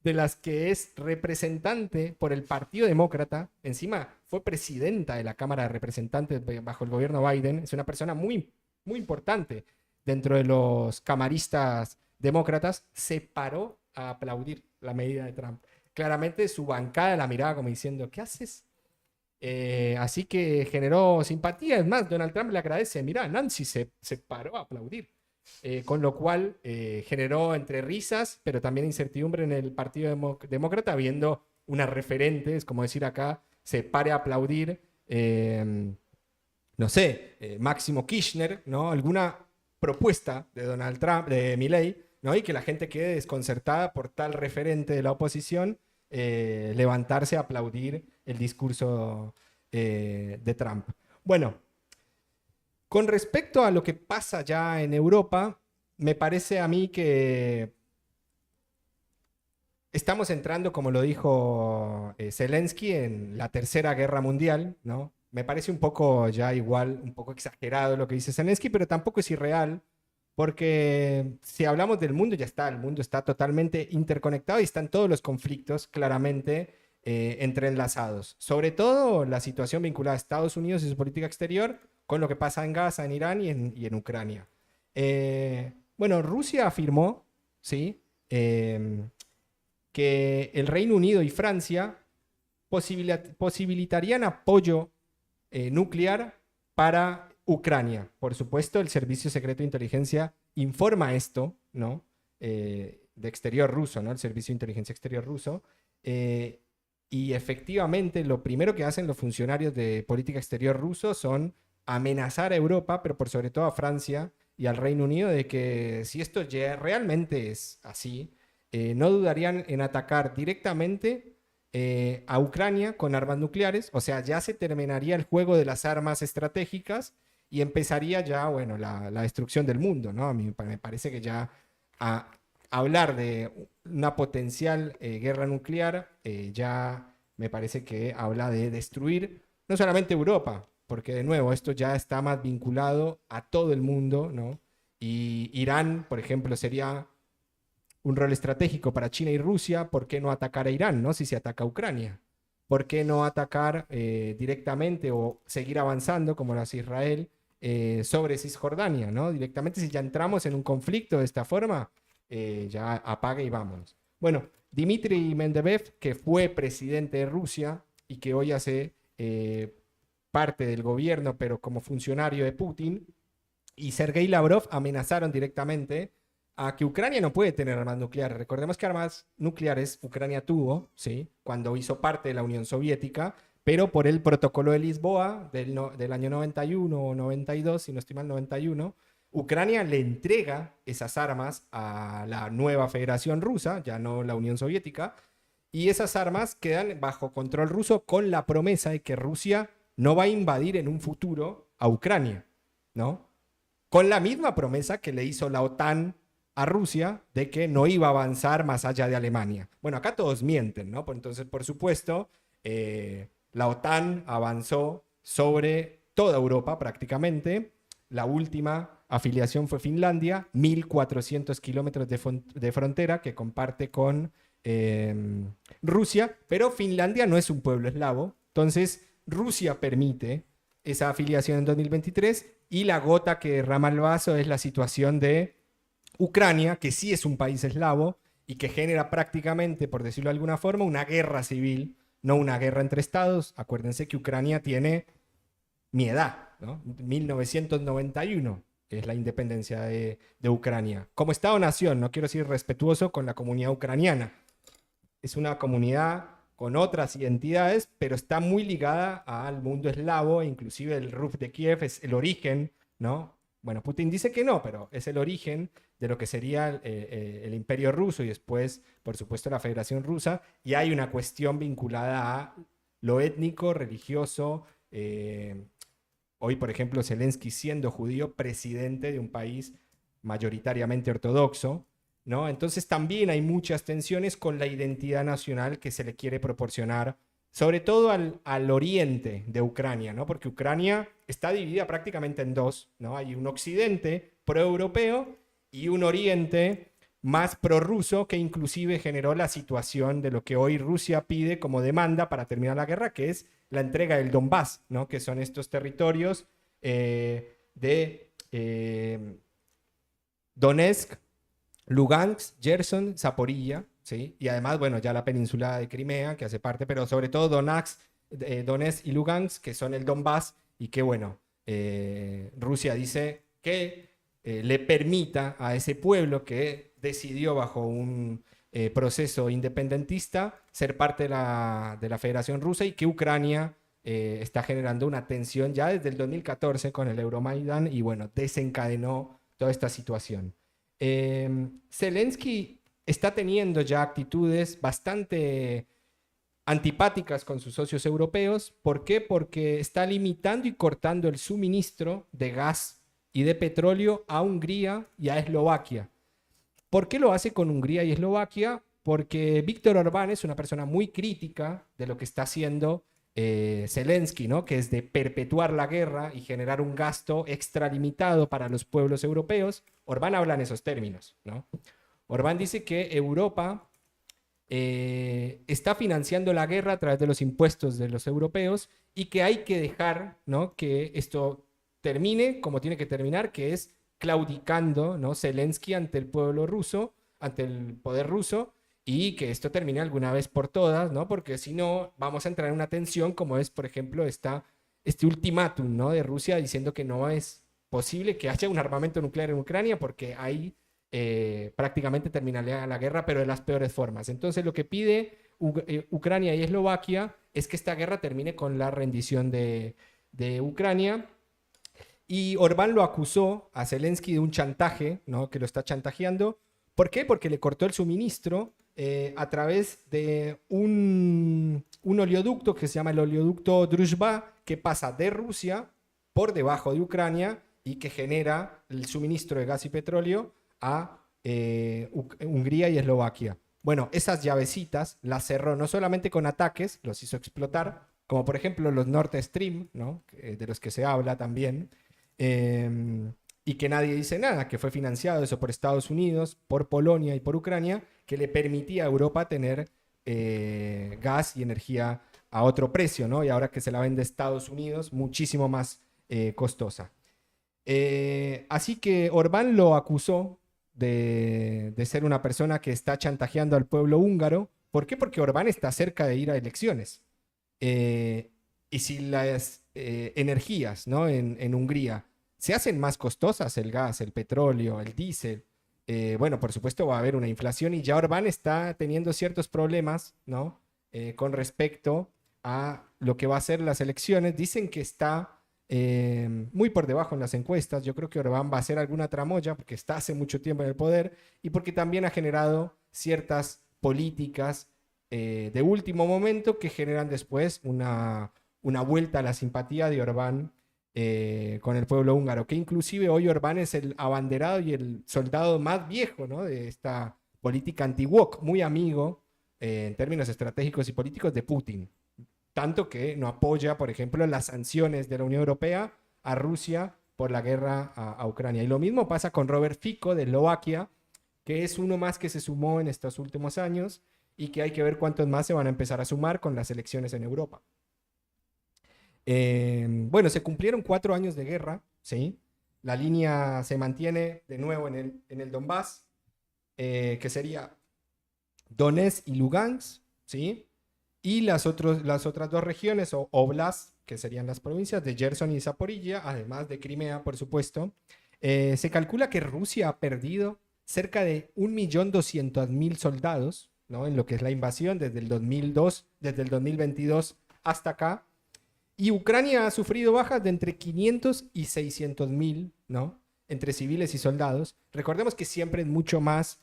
de las que es representante por el Partido Demócrata, encima fue presidenta de la Cámara de Representantes bajo el gobierno Biden, es una persona muy importante dentro de los camaristas demócratas, se paró a aplaudir la medida de Trump. Claramente su bancada la miraba como diciendo, ¿qué haces? Así que generó simpatía. Es más, Donald Trump le agradece, mira, Nancy se paró a aplaudir. Con lo cual generó entre risas, pero también incertidumbre en el Partido Demócrata, viendo una referente, es como decir acá, se pare a aplaudir, no sé, Máximo Kirchner, ¿no? Alguna propuesta de Donald Trump, de Milei, ¿no? Y que la gente quede desconcertada por tal referente de la oposición levantarse a aplaudir el discurso de Trump. Bueno, con respecto a lo que pasa ya en Europa, me parece a mí que estamos entrando, como lo dijo Zelensky, en la Tercera Guerra Mundial, ¿no? Me parece un poco ya igual, un poco exagerado lo que dice Zelensky, pero tampoco es irreal, porque si hablamos del mundo, ya está, el mundo está totalmente interconectado y están todos los conflictos claramente entrelazados. Sobre todo la situación vinculada a Estados Unidos y su política exterior, con lo que pasa en Gaza, en Irán y en Ucrania. Bueno, Rusia afirmó, ¿sí? Que el Reino Unido y Francia posibilitarían apoyo nuclear para Ucrania. Por supuesto, el Servicio Secreto de Inteligencia informa esto, ¿no? exterior ruso, ¿no? El Servicio de Inteligencia Exterior ruso. Y efectivamente, lo primero que hacen los funcionarios de política exterior rusos son amenazar a Europa, pero por sobre todo a Francia y al Reino Unido, de que si esto ya realmente es así, no dudarían en atacar directamente a Ucrania con armas nucleares. O sea, ya se terminaría el juego de las armas estratégicas y empezaría ya, bueno, la destrucción del mundo, ¿no? A mí me parece que ya hablar de una potencial guerra nuclear ya me parece que habla de destruir no solamente Europa, porque de nuevo esto ya está más vinculado a todo el mundo, ¿no? Y Irán, por ejemplo, sería un rol estratégico para China y Rusia. ¿Por qué no atacar a Irán, ¿no? Si se ataca a Ucrania? ¿Por qué no atacar directamente o seguir avanzando, como lo hace Israel, sobre Cisjordania, ¿no? Directamente, si ya entramos en un conflicto de esta forma, ya apague y vámonos. Bueno, Dmitry Medvedev, que fue presidente de Rusia y que hoy hace parte del gobierno, pero como funcionario de Putin, y Sergei Lavrov amenazaron directamente a que Ucrania no puede tener armas nucleares. Recordemos que armas nucleares Ucrania tuvo, ¿sí? Cuando hizo parte de la Unión Soviética, pero por el protocolo de Lisboa del año 91 o 92, si no estoy mal, 91, Ucrania le entrega esas armas a la nueva Federación Rusa, ya no la Unión Soviética, y esas armas quedan bajo control ruso con la promesa de que Rusia no va a invadir en un futuro a Ucrania, ¿no? Con la misma promesa que le hizo la OTAN a Rusia de que no iba a avanzar más allá de Alemania. Bueno, acá todos mienten, ¿no? Entonces, por supuesto, la OTAN avanzó sobre toda Europa prácticamente. La última afiliación fue Finlandia, 1.400 kilómetros de frontera que comparte con Rusia, pero Finlandia no es un pueblo eslavo. Entonces, Rusia permite esa afiliación en 2023 y la gota que derrama el vaso es la situación de Ucrania, que sí es un país eslavo y que genera prácticamente, por decirlo de alguna forma, una guerra civil, no una guerra entre estados. Acuérdense que Ucrania tiene mi edad, ¿no? 1991 es la independencia de Ucrania. Como Estado-nación, no quiero ser respetuoso con la comunidad ucraniana. Es una comunidad con otras identidades, pero está muy ligada al mundo eslavo, inclusive el Ruf de Kiev es el origen, ¿no? Bueno, Putin dice que no, pero es el origen de lo que sería el Imperio Ruso y después, por supuesto, la Federación Rusa, y hay una cuestión vinculada a lo étnico, religioso. Hoy, por ejemplo, Zelensky, siendo judío, presidente de un país mayoritariamente ortodoxo, ¿no? Entonces también hay muchas tensiones con la identidad nacional que se le quiere proporcionar, sobre todo al oriente de Ucrania, ¿no? Porque Ucrania está dividida prácticamente en dos, ¿no? Hay un occidente proeuropeo y un oriente más prorruso que inclusive generó la situación de lo que hoy Rusia pide como demanda para terminar la guerra, que es la entrega del Donbass, ¿no? Que son estos territorios de Donetsk, Lugansk, Gerson, Zaporilla, ¿sí? Y además, bueno, ya la península de Crimea, que hace parte, pero sobre todo Donetsk y Lugansk, que son el Donbass, y que, bueno, Rusia dice que le permita a ese pueblo que decidió bajo un proceso independentista ser parte de la Federación Rusa, y que Ucrania está generando una tensión ya desde el 2014 con el Euromaidan, y bueno, desencadenó toda esta situación. Zelensky está teniendo ya actitudes bastante antipáticas con sus socios europeos. ¿Por qué? Porque está limitando y cortando el suministro de gas y de petróleo a Hungría y a Eslovaquia. ¿Por qué lo hace con Hungría y Eslovaquia? Porque Víctor Orbán es una persona muy crítica de lo que está haciendo Zelensky, ¿no? Que es de perpetuar la guerra y generar un gasto extralimitado para los pueblos europeos. Orbán habla en esos términos, ¿no? Orbán dice que Europa está financiando la guerra a través de los impuestos de los europeos y que hay que dejar, ¿no? Que esto termine como tiene que terminar, que es claudicando, ¿no? Zelensky ante el pueblo ruso, ante el poder ruso, y que esto termine alguna vez por todas, ¿no? Porque si no, vamos a entrar en una tensión como es, por ejemplo, este ultimátum, ¿no? De Rusia diciendo que no es posible que haya un armamento nuclear en Ucrania porque hay prácticamente terminaría la guerra, pero de las peores formas. Entonces lo que pide Ucrania y Eslovaquia es que esta guerra termine con la rendición de Ucrania. Y Orbán lo acusó a Zelensky de un chantaje, ¿no? Que lo está chantajeando. ¿Por qué? Porque le cortó el suministro a través de un oleoducto que se llama el oleoducto Druzhba, que pasa de Rusia por debajo de Ucrania y que genera el suministro de gas y petróleo a Hungría y Eslovaquia. Bueno, esas llavecitas las cerró no solamente con ataques, los hizo explotar, como por ejemplo los Nord Stream, ¿no? De los que se habla también, y que nadie dice nada, que fue financiado eso por Estados Unidos, por Polonia y por Ucrania, que le permitía a Europa tener gas y energía a otro precio, ¿no? Y ahora que se la vende Estados Unidos, muchísimo más costosa. Así que Orbán lo acusó de ser una persona que está chantajeando al pueblo húngaro. ¿Por qué? Porque Orbán está cerca de ir a elecciones. Y si las energías, ¿no? en Hungría se hacen más costosas, el gas, el petróleo, el diésel, bueno, por supuesto va a haber una inflación y ya Orbán está teniendo ciertos problemas, ¿no? Con respecto a lo que va a ser las elecciones. Dicen que está muy por debajo en las encuestas. Yo creo que Orbán va a hacer alguna tramoya porque está hace mucho tiempo en el poder y porque también ha generado ciertas políticas de último momento que generan después una vuelta a la simpatía de Orbán con el pueblo húngaro, que inclusive hoy Orbán es el abanderado y el soldado más viejo, ¿no? De esta política anti-wok, muy amigo en términos estratégicos y políticos de Putin. Tanto que no apoya, por ejemplo, las sanciones de la Unión Europea a Rusia por la guerra a Ucrania. Y lo mismo pasa con Robert Fico de Eslovaquia, que es uno más que se sumó en estos últimos años y que hay que ver cuántos más se van a empezar a sumar con las elecciones en Europa. Bueno, se cumplieron 4 años de guerra, ¿sí? La línea se mantiene de nuevo en el Donbass, que sería Donetsk y Lugansk, ¿sí? Y las otras 2 regiones, o Oblast, que serían las provincias de Gerson y Zaporilla, además de Crimea, por supuesto. Se calcula que Rusia ha perdido cerca de 1.200.000 soldados, ¿no? En lo que es la invasión desde el 2022 hasta acá. Y Ucrania ha sufrido bajas de entre 500 y 600.000, ¿no? Entre civiles y soldados. Recordemos que siempre es mucho más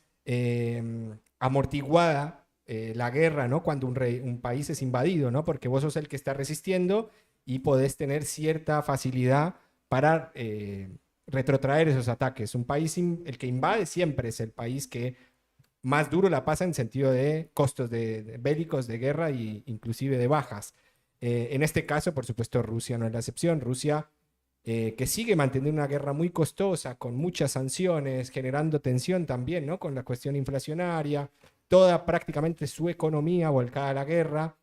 amortiguada la guerra, ¿no? Cuando un país es invadido, ¿no? Porque vos sos el que está resistiendo y podés tener cierta facilidad para retrotraer esos ataques. Un país, el que invade siempre es el país que más duro la pasa en sentido de costos bélicos, de guerra e inclusive de bajas. En este caso, por supuesto, Rusia no es la excepción. Rusia, que sigue manteniendo una guerra muy costosa, con muchas sanciones, generando tensión también, ¿no? Con la cuestión inflacionaria, toda prácticamente su economía volcada a la guerra.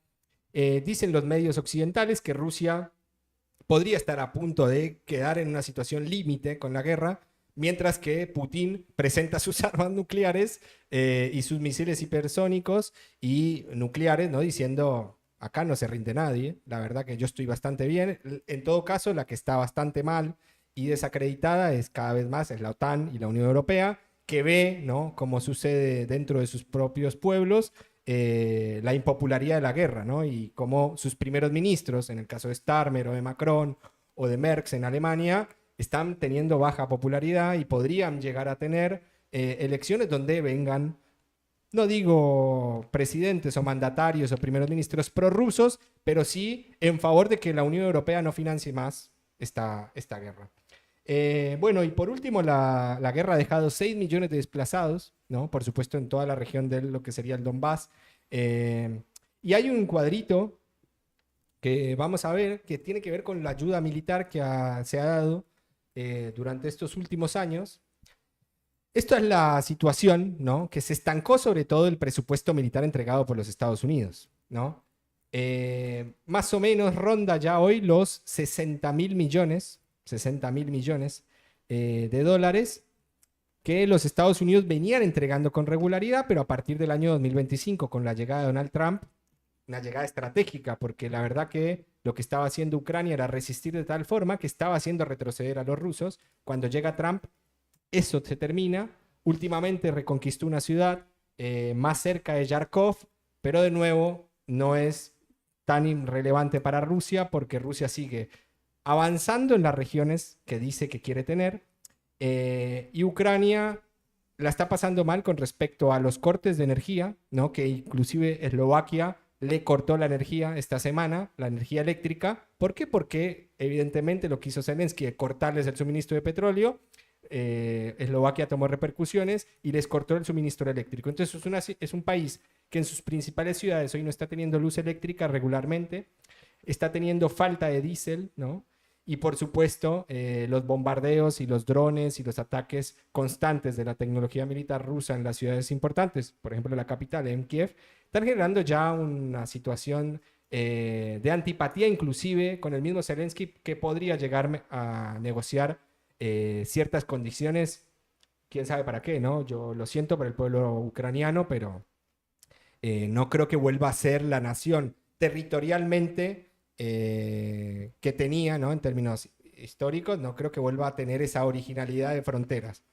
Dicen los medios occidentales que Rusia podría estar a punto de quedar en una situación límite con la guerra, mientras que Putin presenta sus armas nucleares y sus misiles hipersónicos y nucleares, ¿no? Diciendo: acá no se rinde nadie, la verdad que yo estoy bastante bien. En todo caso, la que está bastante mal y desacreditada es cada vez más es la OTAN y la Unión Europea, que ve, ¿no? Como sucede dentro de sus propios pueblos, la impopularidad de la guerra, ¿no? Y como sus primeros ministros, en el caso de Starmer o de Macron o de Merz en Alemania, están teniendo baja popularidad y podrían llegar a tener elecciones donde vengan, no digo presidentes o mandatarios o primeros ministros prorrusos, pero sí en favor de que la Unión Europea no financie más esta guerra. Bueno, y por último, la guerra ha dejado 6 millones de desplazados, ¿no? Por supuesto, en toda la región de lo que sería el Donbass. Y hay un cuadrito que vamos a ver que tiene que ver con la ayuda militar que se ha dado durante estos últimos años. Esto es la situación, ¿no? Que se estancó sobre todo el presupuesto militar entregado por los Estados Unidos, ¿no? Más o menos ronda ya hoy los 60.000 millones de dólares que los Estados Unidos venían entregando con regularidad, pero a partir del año 2025, con la llegada de Donald Trump, una llegada estratégica, porque la verdad que lo que estaba haciendo Ucrania era resistir de tal forma que estaba haciendo retroceder a los rusos. Cuando llega Trump, eso se termina, últimamente reconquistó una ciudad más cerca de Yarkov, pero de nuevo no es tan irrelevante para Rusia porque Rusia sigue avanzando en las regiones que dice que quiere tener, y Ucrania la está pasando mal con respecto a los cortes de energía, ¿no? Que inclusive Eslovaquia le cortó la energía esta semana, la energía eléctrica. ¿Por qué? Porque evidentemente lo que hizo Zelensky de cortarles el suministro de petróleo, Eslovaquia tomó repercusiones y les cortó el suministro eléctrico. Entonces es un país que en sus principales ciudades hoy no está teniendo luz eléctrica regularmente, está teniendo falta de diésel, ¿no? Y por supuesto, los bombardeos y los drones y los ataques constantes de la tecnología militar rusa en las ciudades importantes, por ejemplo la capital, en Kiev, están generando ya una situación de antipatía inclusive con el mismo Zelensky, que podría llegar a negociar ciertas condiciones, quién sabe para qué, ¿no? Yo lo siento por el pueblo ucraniano, pero no creo que vuelva a ser la nación territorialmente que tenía, ¿no? En términos históricos, no creo que vuelva a tener esa originalidad de fronteras.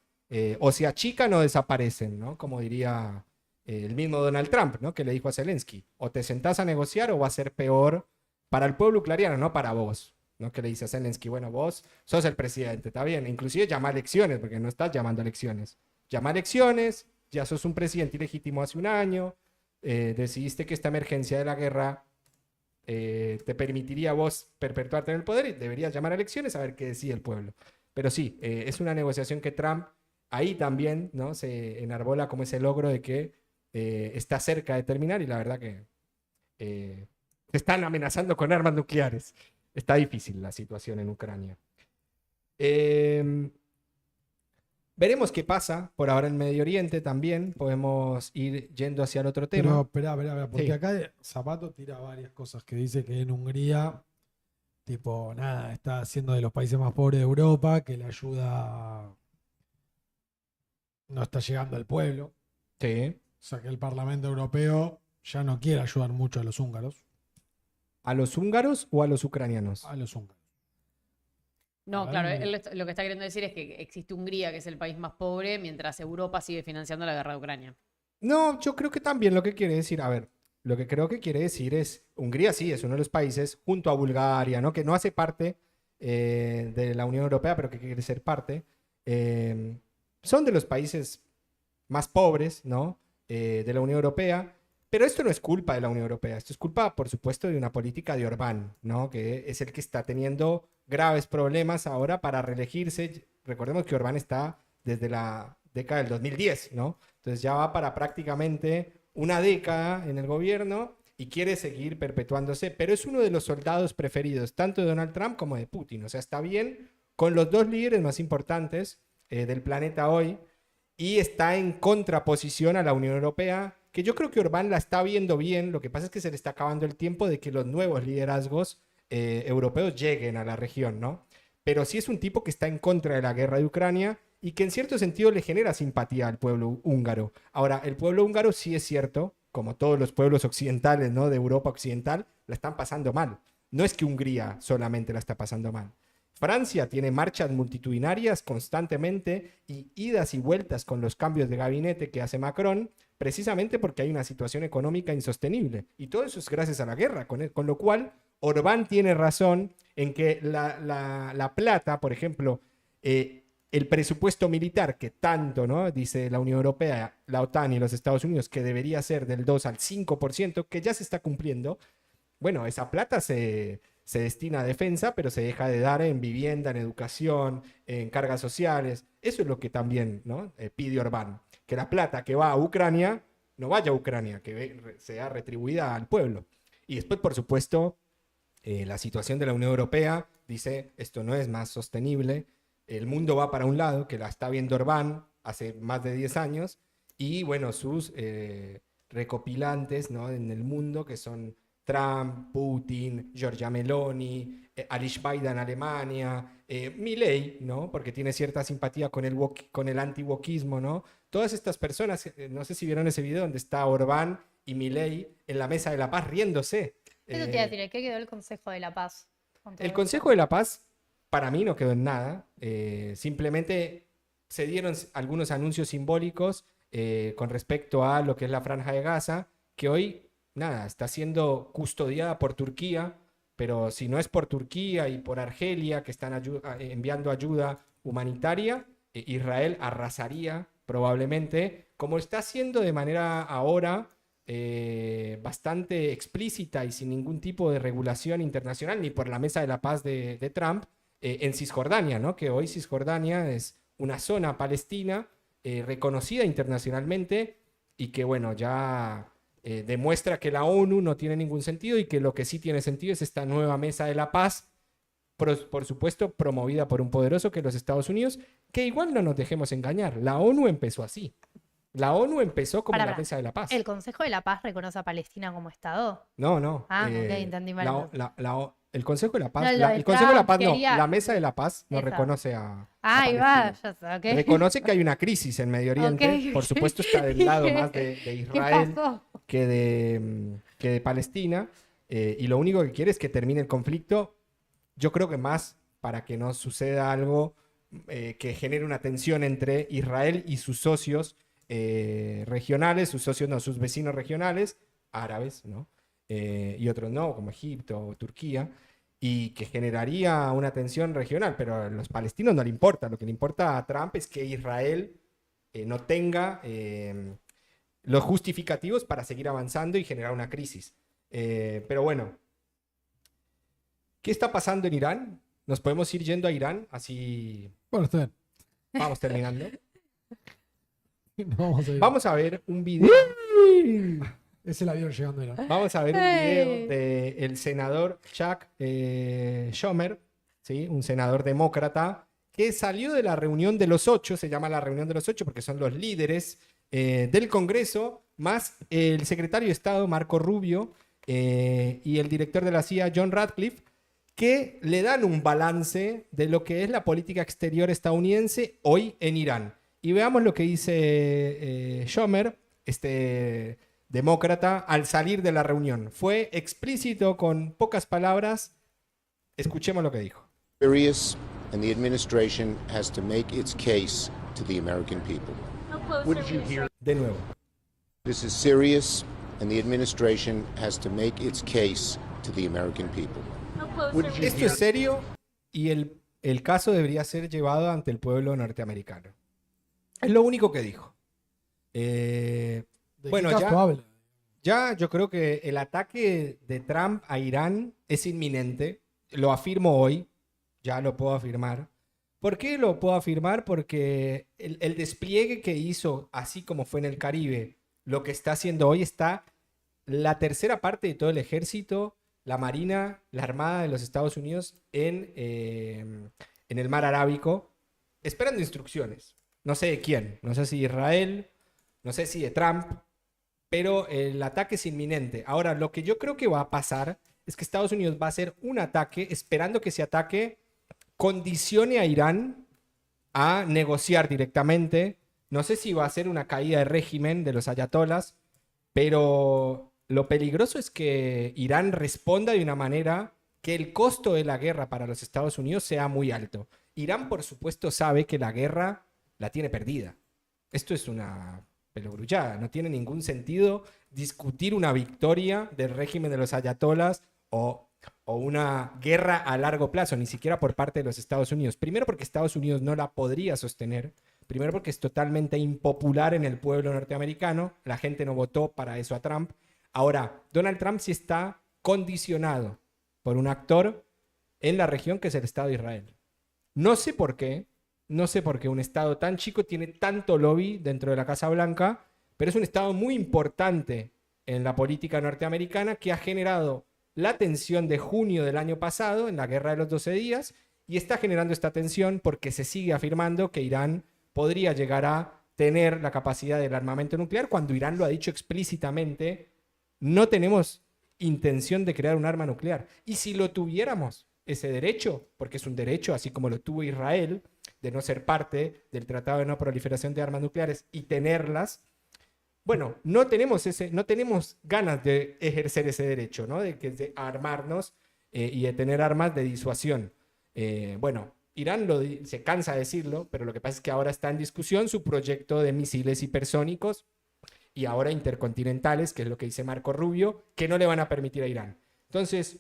O se achican o desaparecen, ¿no? Como diría el mismo Donald Trump, ¿no? Que le dijo a Zelensky, o te sentás a negociar o va a ser peor para el pueblo ucraniano, no para vos, ¿no? Que le dice a Zelensky, bueno, vos sos el presidente, está bien, inclusive llama a elecciones, porque no estás llamando a elecciones. Llama a elecciones, ya sos un presidente ilegítimo hace un año, decidiste que esta emergencia de la guerra te permitiría a vos perpetuarte en el poder y deberías llamar a elecciones a ver qué decide el pueblo. Pero sí, es una negociación que Trump ahí también, ¿no? Se enarbola como ese logro de que está cerca de terminar y la verdad que se están amenazando con armas nucleares. Está difícil la situación en Ucrania. Veremos qué pasa por ahora en Medio Oriente también. Podemos ir yendo hacia el otro tema. Pero espera, porque Sí. acá Zapato tira varias cosas que dice que en Hungría, tipo, nada, está siendo de los países más pobres de Europa, que la ayuda no está llegando al pueblo. Sí. O sea que el Parlamento Europeo ya no quiere ayudar mucho a los húngaros. ¿A los húngaros o a los ucranianos? A los húngaros. No, Ay. claro, él lo que está queriendo decir es que existe Hungría, que es el país más pobre, mientras Europa sigue financiando la guerra de Ucrania. No, yo creo que también lo que quiere decir, a ver, lo que creo que quiere decir es, Hungría sí es uno de los países, junto a Bulgaria, ¿no? Que no hace parte de la Unión Europea, pero que quiere ser parte. Son de los países más pobres, ¿no? De la Unión Europea. Pero esto no es culpa de la Unión Europea, esto es culpa, por supuesto, de una política de Orbán, ¿no? Que es el que está teniendo graves problemas ahora para reelegirse. Recordemos que Orbán está desde la década del 2010, ¿no? Entonces ya va para prácticamente una década en el gobierno y quiere seguir perpetuándose, pero es uno de los soldados preferidos tanto de Donald Trump como de Putin. O sea, está bien con los dos líderes más importantes del planeta hoy y está en contraposición a la Unión Europea, que yo creo que Orbán la está viendo bien. Lo que pasa es que se le está acabando el tiempo de que los nuevos liderazgos europeos lleguen a la región, ¿no? Pero sí es un tipo que está en contra de la guerra de Ucrania y que en cierto sentido le genera simpatía al pueblo húngaro. Ahora, el pueblo húngaro sí es cierto, como todos los pueblos occidentales, ¿no? De Europa occidental, la están pasando mal. No es que Hungría solamente la está pasando mal. Francia tiene marchas multitudinarias constantemente y idas y vueltas con los cambios de gabinete que hace Macron, precisamente porque hay una situación económica insostenible. Y todo eso es gracias a la guerra, con lo cual Orbán tiene razón en que la plata, por ejemplo, el presupuesto militar que tanto, ¿no? Dice la Unión Europea, la OTAN y los Estados Unidos, que debería ser del 2 al 5%, que ya se está cumpliendo, bueno, esa plata se destina a defensa, pero se deja de dar en vivienda, en educación, en cargas sociales. Eso es lo que también, ¿no? Pide Orbán, que la plata que va a Ucrania no vaya a Ucrania, que sea retribuida al pueblo. Y después, por supuesto, la situación de la Unión Europea dice, esto no es más sostenible, el mundo va para un lado, que la está viendo Orbán hace más de 10 años, y bueno, sus recopilantes, ¿no? En el mundo, que son Trump, Putin, Giorgia Meloni, Alice Weidel en Alemania, Milei, ¿no? Porque tiene cierta simpatía con el anti-wokismo, ¿no? Todas estas personas, no sé si vieron ese video donde está Orbán y Milei en la mesa de la paz riéndose. Eso te iba a decir, ¿qué quedó el Consejo de la Paz? Con todo El esto? Consejo de la Paz para mí no quedó en nada. Simplemente se dieron algunos anuncios simbólicos con respecto a lo que es la Franja de Gaza, que hoy, nada, está siendo custodiada por Turquía, pero si no es por Turquía y por Argelia, que están enviando ayuda humanitaria, Israel arrasaría probablemente, como está haciendo de manera ahora bastante explícita y sin ningún tipo de regulación internacional, ni por la Mesa de la Paz de Trump, en Cisjordania, ¿no? Que hoy Cisjordania es una zona palestina reconocida internacionalmente y que, bueno, ya demuestra que la ONU no tiene ningún sentido y que lo que sí tiene sentido es esta nueva Mesa de la Paz, por supuesto, promovida por un poderoso que es los Estados Unidos, que igual no nos dejemos engañar, la ONU empezó así. La ONU empezó como la Mesa de la Paz. ¿El Consejo de la Paz reconoce a Palestina como Estado? No, no. Ah, ok, entendí mal. El Consejo de la Paz, No, el Consejo de la Paz no, quería- la Mesa de la Paz no Esa. reconoce a Ahí va, Palestina. ya sé, ok. Reconoce que hay una crisis en Medio Oriente, Ok, por ok. supuesto está del lado ¿Qué- más de ¿Qué Israel pasó? que de Palestina, y lo único que quiere es que termine el conflicto, yo creo que más para que no suceda algo que genere una tensión entre Israel y sus socios regionales, sus vecinos regionales, árabes, ¿no? Y otros no, como Egipto o Turquía, y que generaría una tensión regional, pero a los palestinos no le importa, lo que le importa a Trump es que Israel no tenga los justificativos para seguir avanzando y generar una crisis. Pero bueno, ¿qué está pasando en Irán? Nos podemos ir yendo a Irán, así Bueno, está bien. vamos terminando. No vamos a ir. Vamos a ver un video. Es el avión llegando a Irán. Vamos a ver un video del senador Chuck Schumer, ¿sí? Un senador demócrata que salió de la reunión de los 8, se llama la reunión de los 8 porque son los líderes del Congreso, más el secretario de Estado Marco Rubio y el director de la CIA John Ratcliffe, que le dan un balance de lo que es la política exterior estadounidense hoy en Irán. Y veamos lo que dice Schumer, este demócrata, al salir de la reunión. Fue explícito con pocas palabras. Escuchemos lo que dijo. Serious, and the administration has to make its case to the American people. What did you hear? De nuevo. This is serious, and the administration has to make its case to the American people. What did you Esto es serio y el caso debería ser llevado ante el pueblo norteamericano. Es lo único que dijo. ¿De Bueno, qué caso habla? Ya yo creo que el ataque de Trump a Irán es inminente. Lo afirmo hoy, ya lo puedo afirmar. ¿Por qué lo puedo afirmar? Porque el despliegue que hizo, así como fue en el Caribe, lo que está haciendo hoy está la tercera parte de todo el ejército, la Marina, la Armada de los Estados Unidos en el Mar Arábico, esperando instrucciones. No sé de quién, no sé si de Israel, no sé si de Trump, pero el ataque es inminente. Ahora, lo que yo creo que va a pasar es que Estados Unidos va a hacer un ataque, esperando que ese ataque condicione a Irán a negociar directamente. No sé si va a ser una caída de régimen de los ayatolás, pero lo peligroso es que Irán responda de una manera que el costo de la guerra para los Estados Unidos sea muy alto. Irán, por supuesto, sabe que la guerra la tiene perdida. Esto es una pelogrullada. No tiene ningún sentido discutir una victoria del régimen de los ayatolás o una guerra a largo plazo, ni siquiera por parte de los Estados Unidos. Primero porque Estados Unidos no la podría sostener. Primero porque es totalmente impopular en el pueblo norteamericano. La gente no votó para eso a Trump. Ahora, Donald Trump sí está condicionado por un actor en la región que es el Estado de Israel. No sé por qué un Estado tan chico tiene tanto lobby dentro de la Casa Blanca, pero es un Estado muy importante en la política norteamericana que ha generado la tensión de junio del año pasado en la Guerra de los 12 días y está generando esta tensión porque se sigue afirmando que Irán podría llegar a tener la capacidad del armamento nuclear cuando Irán lo ha dicho explícitamente. No tenemos intención de crear un arma nuclear. Y si lo tuviéramos, ese derecho, porque es un derecho, así como lo tuvo Israel, de no ser parte del Tratado de No Proliferación de Armas Nucleares y tenerlas, bueno, no tenemos ganas de ejercer ese derecho, ¿no? De armarnos y de tener armas de disuasión. Bueno, Irán se cansa de decirlo, pero lo que pasa es que ahora está en discusión su proyecto de misiles hipersónicos y ahora intercontinentales, que es lo que dice Marco Rubio, que no le van a permitir a Irán. Entonces,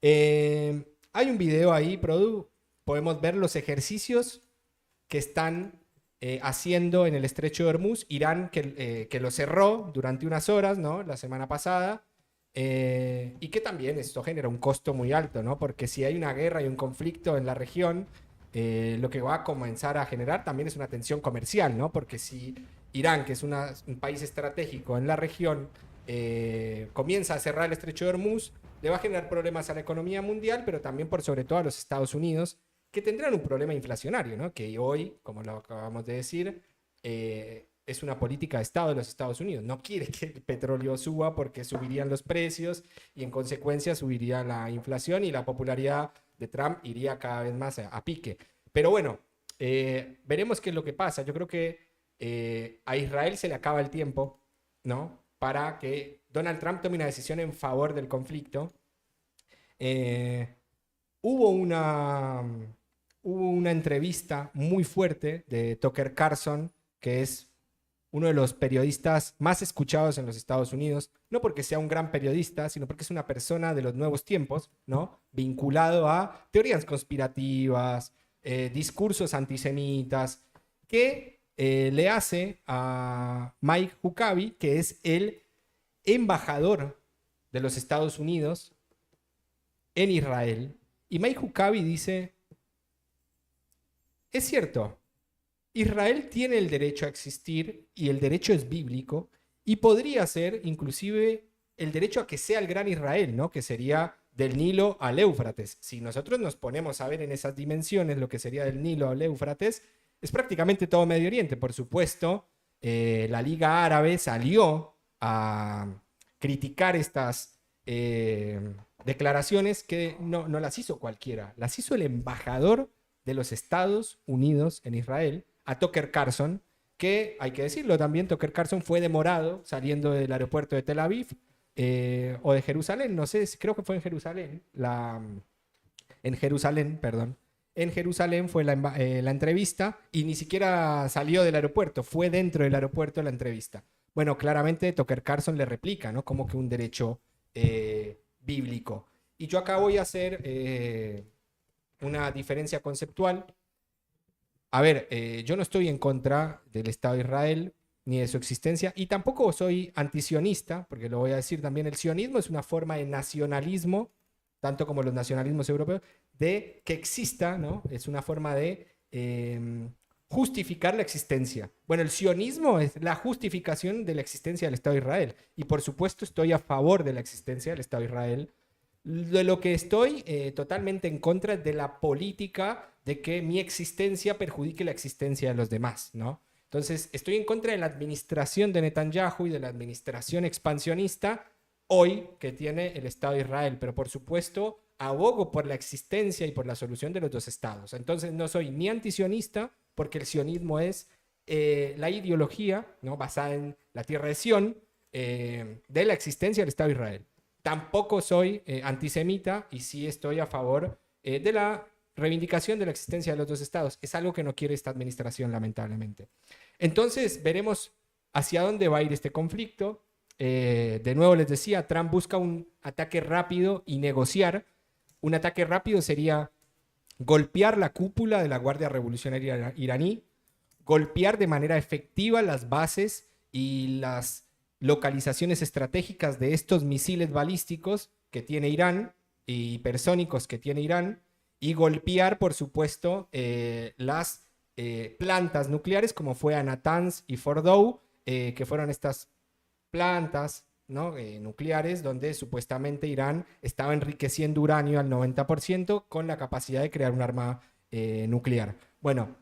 hay un video ahí, Produ, podemos ver los ejercicios que están haciendo en el estrecho de Hormuz. Irán que lo cerró durante unas horas, ¿no? La semana pasada. Y que también esto genera un costo muy alto, ¿no? Porque si hay una guerra y un conflicto en la región, lo que va a comenzar a generar también es una tensión comercial, ¿no? Porque si Irán, que es un país estratégico en la región, comienza a cerrar el estrecho de Hormuz, le va a generar problemas a la economía mundial, pero también por sobre todo a los Estados Unidos, que tendrán un problema inflacionario, ¿no? Que hoy, como lo acabamos de decir, es una política de Estado de los Estados Unidos. No quiere que el petróleo suba porque subirían los precios y en consecuencia subiría la inflación y la popularidad de Trump iría cada vez más a pique. Pero bueno, veremos qué es lo que pasa. Yo creo que a Israel se le acaba el tiempo, ¿no? Para que Donald Trump tome una decisión en favor del conflicto. Hubo una entrevista muy fuerte de Tucker Carlson, que es uno de los periodistas más escuchados en los Estados Unidos, no porque sea un gran periodista, sino porque es una persona de los nuevos tiempos, ¿no? Vinculado a teorías conspirativas, discursos antisemitas, que le hace a Mike Huckabee, que es el embajador de los Estados Unidos en Israel. Y Mike Huckabee dice, es cierto, Israel tiene el derecho a existir y el derecho es bíblico y podría ser inclusive el derecho a que sea el gran Israel, ¿no? Que sería del Nilo al Éufrates. Si nosotros nos ponemos a ver en esas dimensiones lo que sería del Nilo al Éufrates, es prácticamente todo Medio Oriente. Por supuesto, la Liga Árabe salió a criticar estas declaraciones que no las hizo cualquiera, las hizo el embajador de los Estados Unidos en Israel, a Tucker Carlson, que hay que decirlo también, Tucker Carlson fue demorado saliendo del aeropuerto de Tel Aviv o de Jerusalén, no sé, creo que fue en Jerusalén, en Jerusalén fue la entrevista y ni siquiera salió del aeropuerto, fue dentro del aeropuerto la entrevista. Bueno, claramente Tucker Carlson le replica, ¿no? Como que un derecho bíblico. Y yo acá voy a hacer una diferencia conceptual. A ver, yo no estoy en contra del Estado de Israel ni de su existencia y tampoco soy antisionista, porque lo voy a decir también, el sionismo es una forma de nacionalismo, tanto como los nacionalismos europeos, de que exista, ¿no? Es una forma de justificar la existencia. Bueno, el sionismo es la justificación de la existencia del Estado de Israel y por supuesto estoy a favor de la existencia del Estado de Israel. De lo que estoy totalmente en contra es de la política de que mi existencia perjudique la existencia de los demás, ¿no? Entonces, estoy en contra de la administración de Netanyahu y de la administración expansionista hoy que tiene el Estado de Israel, pero por supuesto abogo por la existencia y por la solución de los dos estados. Entonces, no soy ni antisionista, porque el sionismo es la ideología, ¿no? Basada en la tierra de Sión, de la existencia del Estado de Israel. Tampoco soy antisemita y sí estoy a favor de la reivindicación de la existencia de los dos estados. Es algo que no quiere esta administración, lamentablemente. Entonces, veremos hacia dónde va a ir este conflicto. De nuevo les decía, Trump busca un ataque rápido y negociar. Un ataque rápido sería golpear la cúpula de la Guardia Revolucionaria iraní, golpear de manera efectiva las bases y las localizaciones estratégicas de estos misiles balísticos que tiene Irán y hipersónicos que tiene Irán, y golpear, por supuesto, las plantas nucleares como fue a Natanz y Fordow, que fueron estas plantas, ¿no? Nucleares donde supuestamente Irán estaba enriqueciendo uranio al 90% con la capacidad de crear un arma nuclear. Bueno,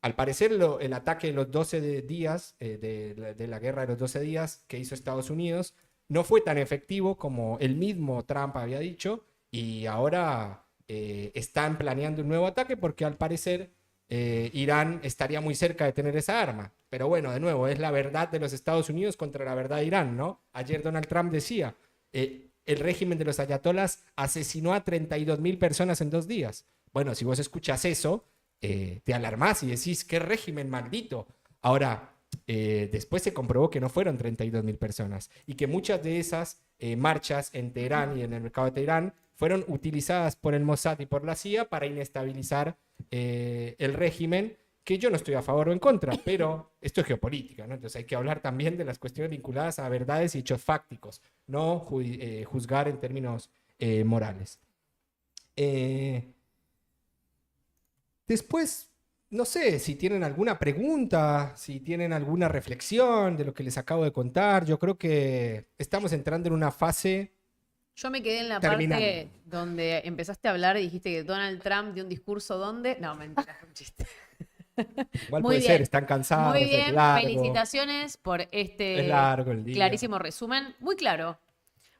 al parecer el ataque de los 12 días, de la guerra de los 12 días que hizo Estados Unidos, no fue tan efectivo como el mismo Trump había dicho, y ahora están planeando un nuevo ataque porque al parecer Irán estaría muy cerca de tener esa arma. Pero bueno, de nuevo, es la verdad de los Estados Unidos contra la verdad de Irán, ¿no? Ayer Donald Trump decía, el régimen de los ayatolás asesinó a 32.000 personas en 2 días. Bueno, si vos escuchás eso, te alarmás y decís, qué régimen maldito. Ahora, después se comprobó que no fueron 32.000 personas y que muchas de esas marchas en Teherán y en el mercado de Teherán fueron utilizadas por el Mossad y por la CIA para inestabilizar el régimen, que yo no estoy a favor o en contra, pero esto es geopolítica, ¿no? Entonces hay que hablar también de las cuestiones vinculadas a verdades y hechos fácticos, no juzgar en términos morales. Después, no sé si tienen alguna pregunta, si tienen alguna reflexión de lo que les acabo de contar. Yo creo que estamos entrando en una fase... Yo me quedé en la Terminando. parte donde empezaste a hablar y dijiste que Donald Trump dio un discurso donde... No, mentira, fue un chiste. Igual Muy puede bien. ser, están cansados, Muy es bien, largo, felicitaciones por es este largo el día. clarísimo resumen. Muy claro.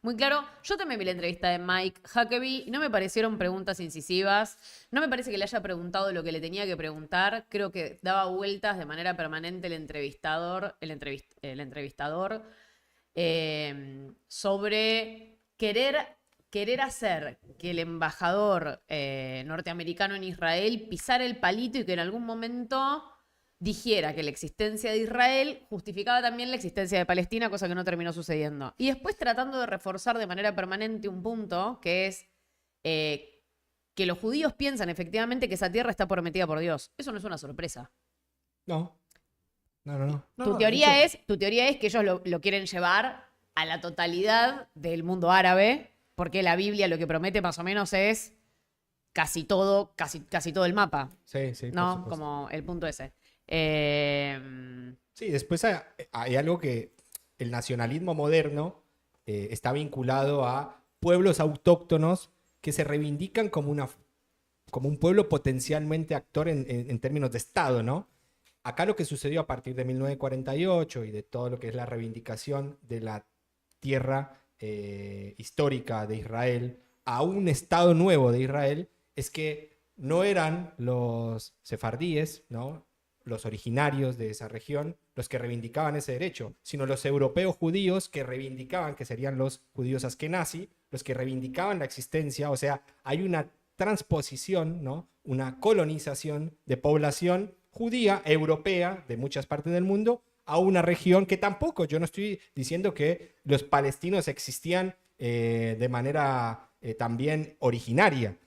Muy claro. Yo también vi la entrevista de Mike Huckabee y no me parecieron preguntas incisivas. No me parece que le haya preguntado lo que le tenía que preguntar. Creo que daba vueltas de manera permanente el entrevistador sobre querer hacer que el embajador norteamericano en Israel pisara el palito y que en algún momento dijera que la existencia de Israel justificaba también la existencia de Palestina, cosa que no terminó sucediendo. Y después tratando de reforzar de manera permanente un punto, que es que los judíos piensan efectivamente que esa tierra está prometida por Dios. Eso no es una sorpresa. No. No. Tu teoría es que ellos lo quieren llevar a la totalidad del mundo árabe, porque la Biblia lo que promete más o menos es casi todo el mapa, Sí, por ¿no? supuesto. Como el punto ese. Sí, después hay algo que el nacionalismo moderno está vinculado a pueblos autóctonos que se reivindican como un pueblo potencialmente actor en términos de Estado, ¿no? Acá lo que sucedió a partir de 1948 y de todo lo que es la reivindicación de la tierra histórica de Israel a un Estado nuevo de Israel es que no eran los sefardíes, ¿no?, los originarios de esa región, los que reivindicaban ese derecho, sino los europeos judíos que reivindicaban, que serían los judíos askenazi, los que reivindicaban la existencia. O sea, hay una transposición, ¿no?, una colonización de población judía, europea, de muchas partes del mundo, a una región que tampoco, yo no estoy diciendo que los palestinos existían de manera también originaria.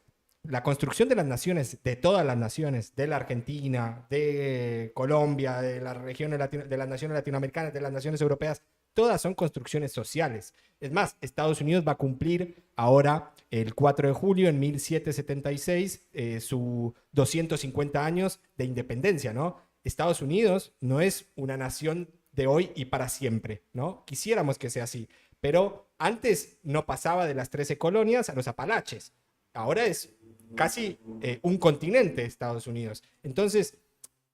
La construcción de las naciones, de todas las naciones, de la Argentina, de Colombia, de las regiones de las naciones latinoamericanas, de las naciones europeas, todas son construcciones sociales. Es más, Estados Unidos va a cumplir ahora, el 4 de julio, en 1776, su 250 años de independencia, ¿no? Estados Unidos no es una nación de hoy y para siempre, ¿no? Quisiéramos que sea así, pero antes no pasaba de las 13 colonias a los Apalaches. Ahora es casi un continente Estados Unidos. Entonces,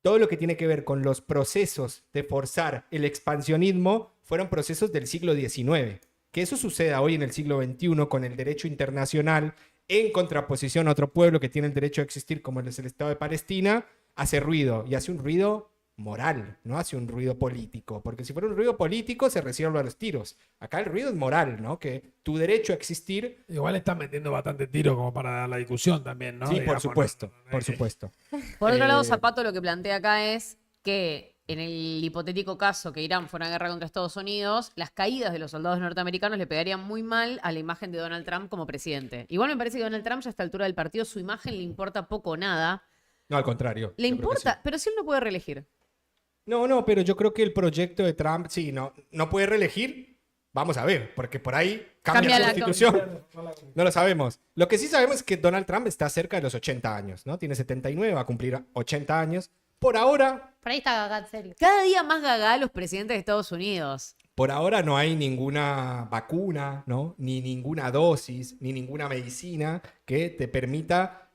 todo lo que tiene que ver con los procesos de forzar el expansionismo fueron procesos del siglo XIX. Que eso suceda hoy en el siglo XXI con el derecho internacional en contraposición a otro pueblo que tiene el derecho a existir como es el Estado de Palestina, hace ruido, y hace un ruido moral, no hace un ruido político, porque si fuera un ruido político se resuelve a los tiros. Acá el ruido es moral, ¿no? Que tu derecho a existir... Igual están metiendo bastante tiro como para dar la discusión también, ¿no? Sí, por Digamos, supuesto, no, por supuesto. Por otro lado, Zapato lo que plantea acá es que en el hipotético caso que Irán fuera en guerra contra Estados Unidos, las caídas de los soldados norteamericanos le pegarían muy mal a la imagen de Donald Trump como presidente. Igual me parece que Donald Trump ya a esta altura del partido su imagen le importa poco o nada. No, al contrario. Le yo creo que importa, sí. pero si él no puede reelegir. No, pero yo creo que el proyecto de Trump, sí, no puede reelegir. Vamos a ver, porque por ahí cambia la constitución. No lo sabemos. Lo que sí sabemos es que Donald Trump está cerca de los 80 años, ¿no? Tiene 79, va a cumplir 80 años. Por ahora Por ahí está Gaga, en serio. Cada día más gaga los presidentes de Estados Unidos. no hay ninguna vacuna, ¿no? Ni ninguna dosis, ni ninguna medicina que te permita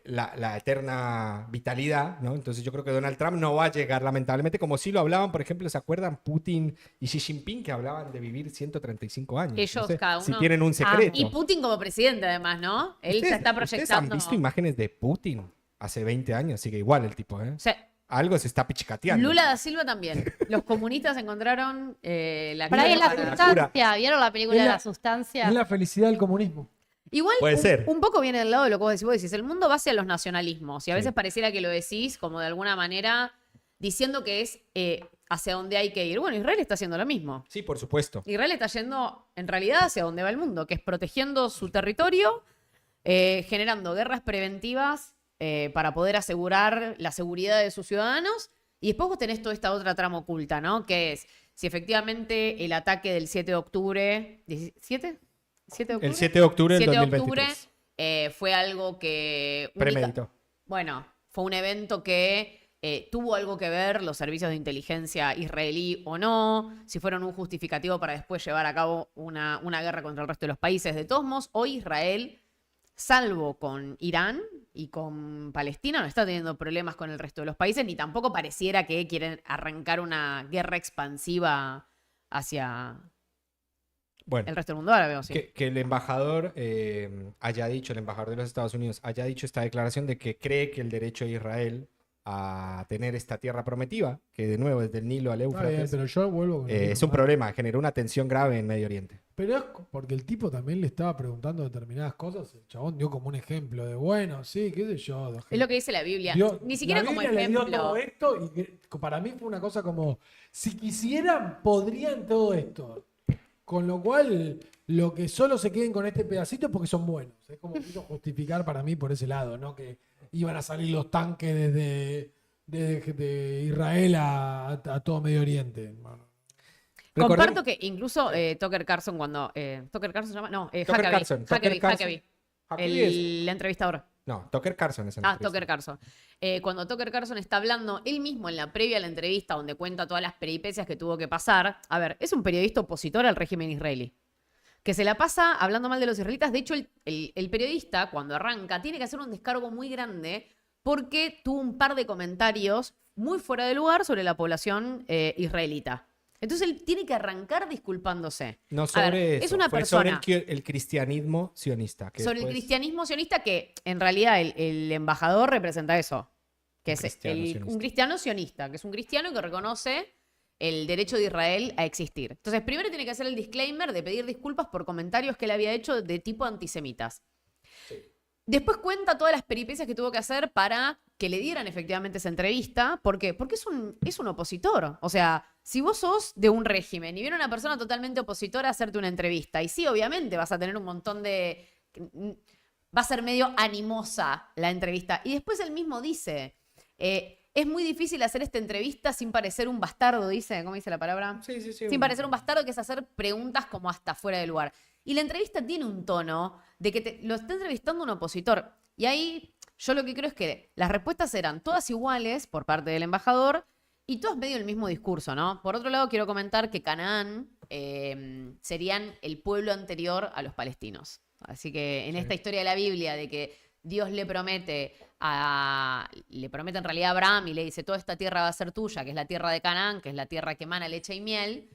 la eterna vitalidad, ¿no? Entonces yo creo que Donald Trump no va a llegar, lamentablemente, como sí lo hablaban, por ejemplo, ¿se acuerdan? Putin y Xi Jinping, que hablaban de vivir 135 años. Ellos, No sé cada si uno. tienen un secreto. Y Putin como presidente, además, ¿no? Él se está ¿Ustedes proyectando. han visto imágenes de Putin hace 20 años? Sigue igual el tipo, ¿eh? O sea, Algo se está pichicateando. Lula da Silva también. Los comunistas encontraron la Por ahí es la la sustancia. ¿Vieron la película Es de la- la sustancia? Es la felicidad del comunismo. Igual Puede ser. un poco viene del lado de lo que vos decís. El mundo va hacia los nacionalismos y a Sí. veces pareciera que lo decís como de alguna manera diciendo que es hacia donde hay que ir. Bueno, Israel está haciendo lo mismo. Sí, por supuesto. Israel está yendo en realidad hacia donde va el mundo, que es protegiendo su territorio, generando guerras preventivas para poder asegurar la seguridad de sus ciudadanos. Y después vos tenés toda esta otra trama oculta, ¿no? Que es si efectivamente el ataque del 7 de octubre... ¿17? ¿7 de octubre? El 7 de octubre del 7 de 2023. octubre fue algo que... Premeditó. Bueno, fue un evento que tuvo algo que ver los servicios de inteligencia israelí o no, si fueron un justificativo para después llevar a cabo una guerra contra el resto de los países. De todos modos, hoy Israel, salvo con Irán y con Palestina, no está teniendo problemas con el resto de los países, ni tampoco pareciera que quieren arrancar una guerra expansiva hacia Bueno, el resto del mundo árabe. ¿O sí? que el embajador haya dicho, el embajador de los Estados Unidos haya dicho esta declaración de que cree que el derecho de Israel a tener esta tierra prometida, que de nuevo desde el Nilo al Está bien, Éufrates, pero yo vuelvo con lo es mismo, un ¿no? problema, generó una tensión grave en Medio Oriente. Pero es porque el tipo también le estaba preguntando determinadas cosas. El chabón dio como un ejemplo de, bueno, sí, qué sé yo. Es lo que dice la Biblia. Dio- Ni siquiera la como Biblia le dio ejemplo. todo esto y para mí fue una cosa como, si quisieran, podrían todo esto. Con lo cual, lo que solo se queden con este pedacito es porque son buenos. Es como quiso justificar para mí por ese lado, ¿no? Que iban a salir los tanques desde Israel a todo Medio Oriente. Comparto que incluso Tucker Carlson cuando... ¿Tucker Carlson se llama? No, Tucker Carlson. Huckabee, Tucker Huckabee, Huckabee es- el entrevistador. No, Tucker Carlson es el Ah, entrevistador. Tucker Carlson. Cuando Tucker Carlson está hablando, él mismo en la previa a la entrevista, donde cuenta todas las peripecias que tuvo que pasar. A ver, es un periodista opositor al régimen israelí, que se la pasa hablando mal de los israelitas. De hecho, el periodista, cuando arranca, tiene que hacer un descargo muy grande porque tuvo un par de comentarios muy fuera de lugar sobre la población israelita. Entonces él tiene que arrancar disculpándose. No A sobre ver, eso, es una fue persona sobre el cristianismo sionista. Que sobre el después- cristianismo sionista, que en realidad el embajador representa eso, que Un es cristiano sionista. un cristiano sionista, que es un cristiano que reconoce el derecho de Israel a existir. Entonces, primero tiene que hacer el disclaimer de pedir disculpas por comentarios que él había hecho de tipo antisemitas. Después cuenta todas las peripecias que tuvo que hacer para que le dieran efectivamente esa entrevista. ¿Por qué? Porque es un opositor. O sea, si vos sos de un régimen y viene una persona totalmente opositora a hacerte una entrevista, y sí, obviamente vas a tener un montón de... Va a ser medio animosa la entrevista. Y después él mismo dice, es muy difícil hacer esta entrevista sin parecer un bastardo, dice, ¿cómo dice la palabra? Sí, sí, sí. Sin parecer un bastardo, que es hacer preguntas como hasta fuera de lugar. Y la entrevista tiene un tono de que lo está entrevistando un opositor. Y ahí yo lo que creo es que las respuestas eran todas iguales por parte del embajador y todas medio el mismo discurso, ¿no? Por otro lado, quiero comentar que Canaán serían el pueblo anterior a los palestinos. Así que en esta historia de la Biblia de que Dios le promete en realidad a Abraham y le dice, toda esta tierra va a ser tuya, que es la tierra de Canaán, que es la tierra que emana leche y miel,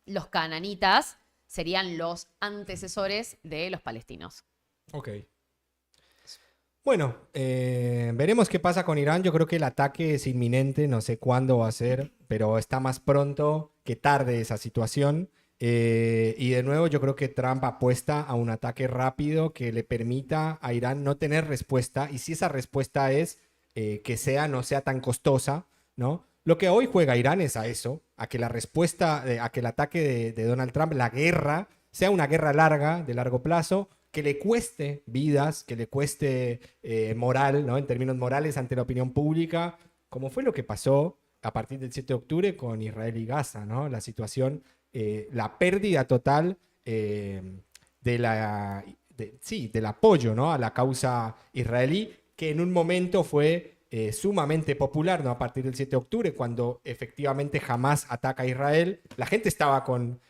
los cananitas serían los antecesores de los palestinos. Ok. Bueno, veremos qué pasa con Irán. Yo creo que el ataque es inminente, no sé cuándo va a ser, pero está más pronto que tarde esa situación. Y de nuevo, yo creo que Trump apuesta a un ataque rápido que le permita a Irán no tener respuesta. Y si esa respuesta es que no sea tan costosa, ¿no? Lo que hoy juega Irán es a eso, a que la respuesta, a que el ataque de Donald Trump, la guerra, sea una guerra larga, de largo plazo, que le cueste vidas, que le cueste moral, ¿no? En términos morales ante la opinión pública, como fue lo que pasó a partir del 7 de octubre con Israel y Gaza, ¿no? La situación, la pérdida total del apoyo, ¿no? A la causa israelí, que en un momento fue sumamente popular, ¿no? A partir del 7 de octubre, cuando efectivamente Hamás ataca a Israel, la gente estaba con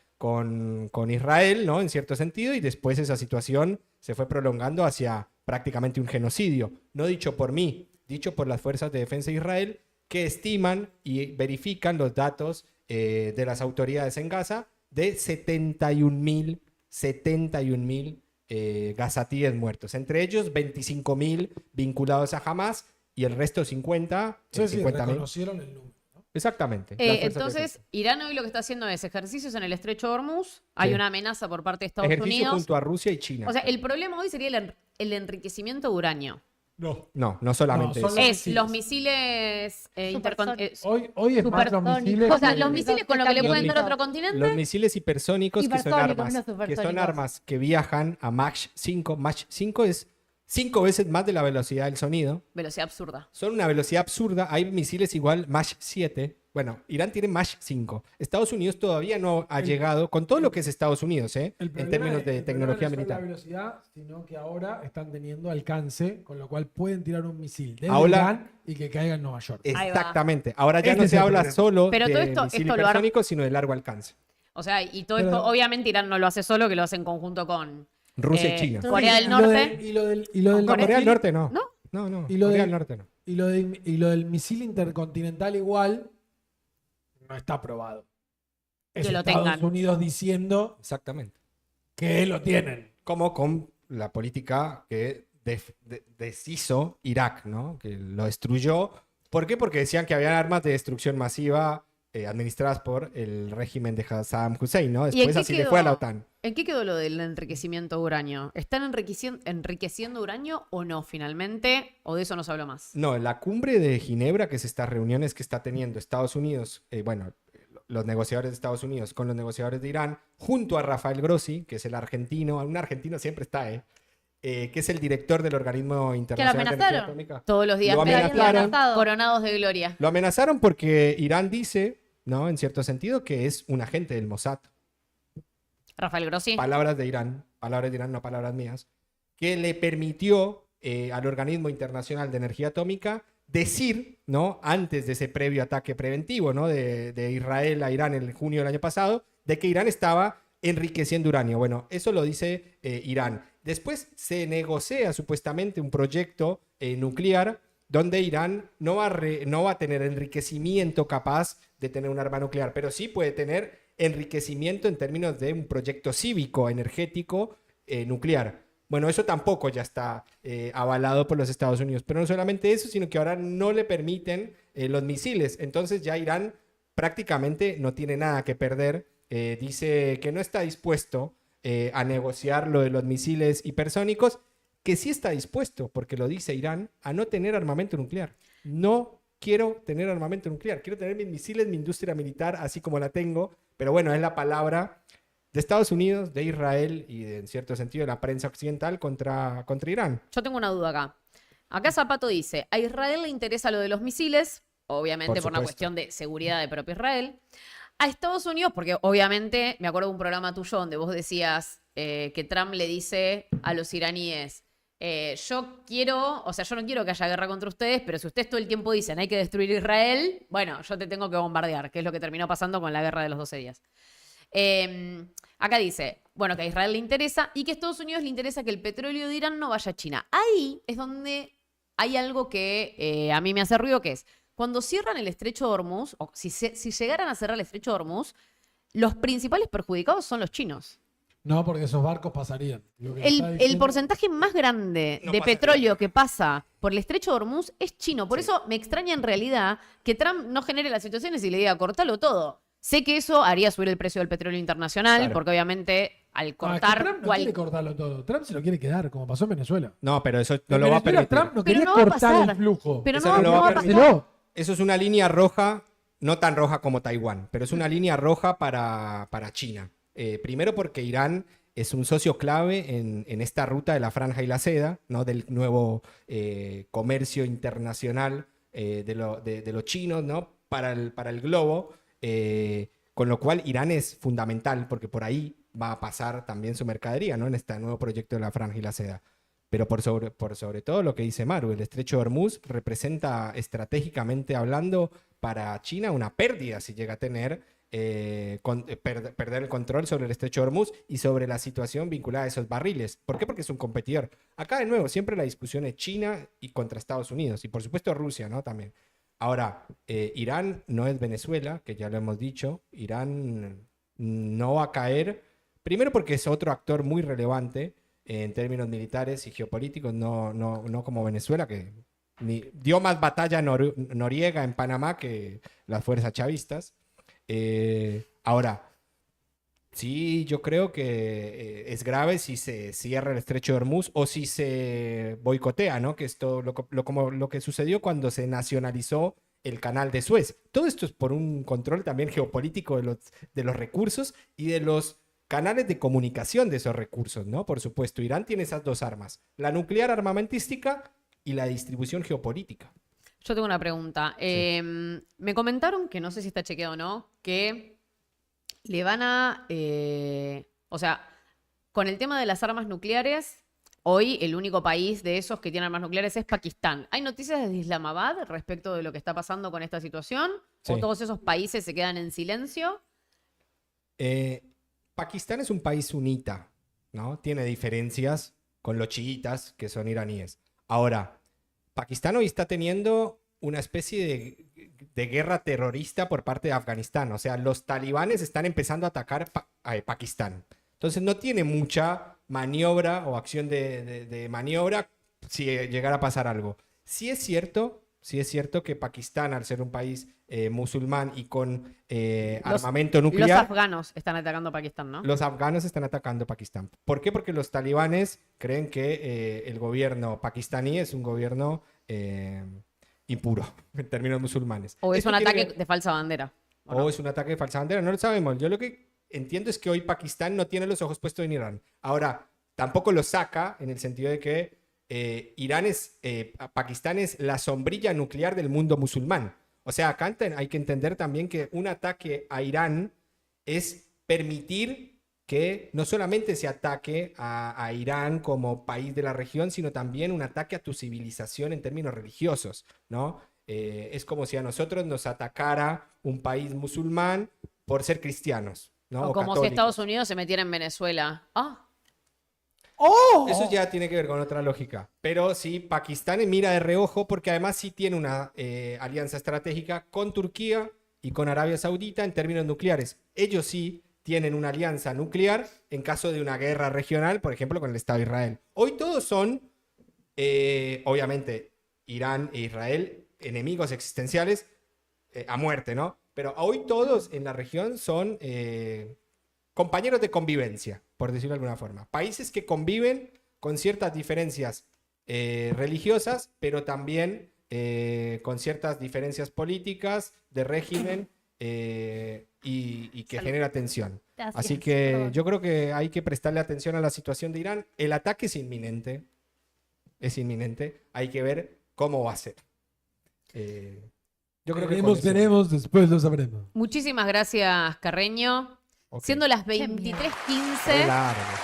Israel, ¿no? En cierto sentido, y después esa situación se fue prolongando hacia prácticamente un genocidio, no dicho por mí, dicho por las fuerzas de defensa de Israel, que estiman y verifican los datos de las autoridades en Gaza de 71.000 gazatíes muertos, entre ellos 25.000 vinculados a Hamás y el resto 50.000. Sí, reconocieron el número, ¿no? Exactamente. las fuerzas Entonces, terrestres. Irán hoy lo que está haciendo es ejercicios en el estrecho de Hormuz. Hay Sí. una amenaza por parte de Estados Ejercicio Unidos. junto a Rusia y China. O sea, el problema hoy sería el enriquecimiento de uranio. No. no solamente No, eso. son Es los misiles. misiles Supersónicos. Hoy es más los Supersónicos. misiles. O sea, que- los misiles con lo que le Los pueden dar a mis- otro continente. Los misiles hipersónicos, que son Hipersónicos, armas, no que son supersónicos. armas que viajan a Mach 5. Mach 5 es 5 veces más de la velocidad del sonido. Velocidad absurda. Son una velocidad absurda. Hay misiles igual Mach 7. Bueno, Irán tiene Mach 5. Estados Unidos todavía no ha llegado, con todo lo que es Estados Unidos, El en problema términos de el problema tecnología no es solo militar. la velocidad, sino que ahora están teniendo alcance, con lo cual pueden tirar un misil de Ahora- Irán y que caiga en Nueva York. Ahí va. Exactamente. Ahora ya Este no es se el habla problema. solo Pero de todo esto- misil esto lo ar- hipersónico, sino de largo alcance. O sea, y todo Pero- esto, obviamente Irán no lo hace solo, que lo hace en conjunto con Rusia y China. Corea del Y lo Norte. y lo del, y lo del No, Corea del misil- Norte no. ¿No? No. Y lo Corea del- del Norte no. y lo del misil intercontinental igual no está aprobado. Es Que lo Estados tengan. Unidos diciendo Exactamente. que lo tienen. Como con la política que deshizo Irak, ¿no? Que lo destruyó. ¿Por qué? Porque decían que había armas de destrucción masiva administradas por el régimen de Saddam Hussein, ¿no? ¿Y en Después qué así le quedó? fue a la OTAN. ¿En qué quedó lo del enriquecimiento de uranio? ¿Están enriqueciendo uranio o no finalmente? ¿O de eso no se habló más? No, en la cumbre de Ginebra, que es estas reuniones que está teniendo Estados Unidos, los negociadores de Estados Unidos con los negociadores de Irán, junto a Rafael Grossi, que es el argentino, un argentino siempre está, que es el director del Organismo Internacional de Energía amenazaron. Atómica. Todos los días Lo Pero alguien lo ha amenazaron. lanzado. coronados de gloria. Lo amenazaron porque Irán dice, ¿no? En cierto sentido, que es un agente del Mossad. Rafael Grossi. Palabras de Irán, no palabras mías, que le permitió al Organismo Internacional de Energía Atómica decir, ¿no? Antes de ese previo ataque preventivo, ¿no? de Israel a Irán en junio del año pasado, de que Irán estaba enriqueciendo uranio. Bueno, eso lo dice Irán. Después se negocia supuestamente un proyecto nuclear donde Irán no va a tener enriquecimiento capaz de tener un arma nuclear, pero sí puede tener enriquecimiento en términos de un proyecto cívico, energético, nuclear. Bueno, eso tampoco ya está avalado por los Estados Unidos. Pero no solamente eso, sino que ahora no le permiten los misiles. Entonces ya Irán prácticamente no tiene nada que perder. Dice que no está dispuesto a negociar lo de los misiles hipersónicos, que sí está dispuesto, porque lo dice Irán, a no tener armamento nuclear. No quiero tener armamento nuclear. Quiero tener mis misiles, mi industria militar, así como la tengo. Pero bueno, es la palabra de Estados Unidos, de Israel y en cierto sentido de la prensa occidental contra Irán. Yo tengo una duda acá. Acá Zapato dice, a Israel le interesa lo de los misiles, obviamente por una supuesto. cuestión de seguridad de propio Israel. A Estados Unidos, porque obviamente, me acuerdo de un programa tuyo donde vos decías que Trump le dice a los iraníes, yo no quiero que haya guerra contra ustedes, pero si ustedes todo el tiempo dicen hay que destruir Israel, bueno, yo te tengo que bombardear, que es lo que terminó pasando con la guerra de los 12 días. Acá dice, bueno, que a Israel le interesa y que a Estados Unidos le interesa que el petróleo de Irán no vaya a China. Ahí es donde hay algo que a mí me hace ruido, que es, cuando cierran el estrecho de Hormuz, o si llegaran a cerrar el estrecho de Hormuz, los principales perjudicados son los chinos. No, porque esos barcos pasarían. Lo que está El diciendo- porcentaje más grande No de pasa petróleo que pasa por el estrecho de Hormuz es chino. Por eso me extraña en realidad que Trump no genere las situaciones y le diga, cortalo todo. Sé que eso haría subir el precio del petróleo internacional, Claro. porque obviamente al Ah, es que cortar Trump no cual- quiere cortarlo todo. Trump se lo quiere quedar, como pasó en Venezuela. No, pero eso no En lo va a Venezuela, permitir. Trump no Pero quería no va a cortar pasar. el flujo. Pero Eso no, no lo no va va a a pasar. Dárselo. Eso es una línea roja, no tan roja como Taiwán, pero es una línea roja para China. Primero porque Irán es un socio clave en esta ruta de la franja y la seda, ¿no? Del nuevo comercio internacional de los chinos, ¿no? Para el globo. Con lo cual Irán es fundamental porque por ahí va a pasar también su mercadería, ¿no? En este nuevo proyecto de la franja y la seda. Pero por sobre todo lo que dice Maru, el estrecho de Hormuz representa estratégicamente hablando para China una pérdida si llega a tener perder el control sobre el estrecho de Hormuz y sobre la situación vinculada a esos barriles. ¿Por qué? Porque es un competidor. Acá de nuevo, siempre la discusión es China y contra Estados Unidos y por supuesto Rusia, ¿no? También. Ahora, Irán no es Venezuela, que ya lo hemos dicho. Irán no va a caer, primero porque es otro actor muy relevante en términos militares y geopolíticos, no como Venezuela, que dio más batalla Noriega en Panamá que las fuerzas chavistas. Ahora, sí, yo creo que es grave si se cierra el estrecho de Hormuz o si se boicotea, ¿no? Que esto, como lo que sucedió cuando se nacionalizó el canal de Suez. Todo esto es por un control también geopolítico de los recursos y de los canales de comunicación de esos recursos, ¿no? Por supuesto, Irán tiene esas dos armas, la nuclear armamentística y la distribución geopolítica. Yo tengo una pregunta. Me comentaron, que no sé si está chequeado o no, que le van a... o sea, con el tema de las armas nucleares, hoy el único país de esos que tiene armas nucleares es Pakistán. ¿Hay noticias desde Islamabad respecto de lo que está pasando con esta situación? Sí. ¿O todos esos países se quedan en silencio? Pakistán es un país sunita, ¿no? Tiene diferencias con los chiitas, que son iraníes. Ahora, Pakistán hoy está teniendo una especie de guerra terrorista por parte de Afganistán. O sea, los talibanes están empezando a atacar a Pakistán. Entonces no tiene mucha maniobra o acción de maniobra si llegara a pasar algo. Sí es cierto que Pakistán, al ser un país musulmán y con armamento Los nuclear... afganos están atacando a Pakistán, ¿no? Los afganos están atacando Pakistán. ¿Por qué? Porque los talibanes creen que el gobierno pakistaní es un gobierno impuro, en términos musulmanes. ¿O es Esto un tiene ataque que- de falsa bandera? ¿O no? O es un ataque de falsa bandera, no lo sabemos. Yo lo que entiendo es que hoy Pakistán no tiene los ojos puestos en Irán. Ahora, tampoco lo saca en el sentido de que Pakistán es la sombrilla nuclear del mundo musulmán. O sea, acá hay que entender también que un ataque a Irán es permitir que no solamente se ataque a Irán como país de la región, sino también un ataque a tu civilización en términos religiosos, ¿no? Es como si a nosotros nos atacara un país musulmán por ser cristianos, ¿no? O O como si católicos. Estados Unidos se metiera en Venezuela. Ah, ¡Oh! Eso ya tiene que ver con otra lógica. Pero sí, Pakistán mira de reojo porque además sí tiene una alianza estratégica con Turquía y con Arabia Saudita en términos nucleares. Ellos sí tienen una alianza nuclear en caso de una guerra regional, por ejemplo, con el Estado de Israel. Hoy todos son, obviamente, Irán e Israel, enemigos existenciales a muerte, ¿no? Pero hoy todos en la región son compañeros de convivencia, por decirlo de alguna forma. Países que conviven con ciertas diferencias religiosas, pero también con ciertas diferencias políticas, de régimen y que Salud. genera tensión. Así Así es, que perdón. yo creo que hay que prestarle atención a la situación de Irán. El ataque es inminente. Es inminente. Hay que ver cómo va a ser. Yo creo que con eso- Veremos, después lo sabremos. muchísimas gracias, Carreño. Ok. Siendo las Qué miedo. 23:15. Re largo.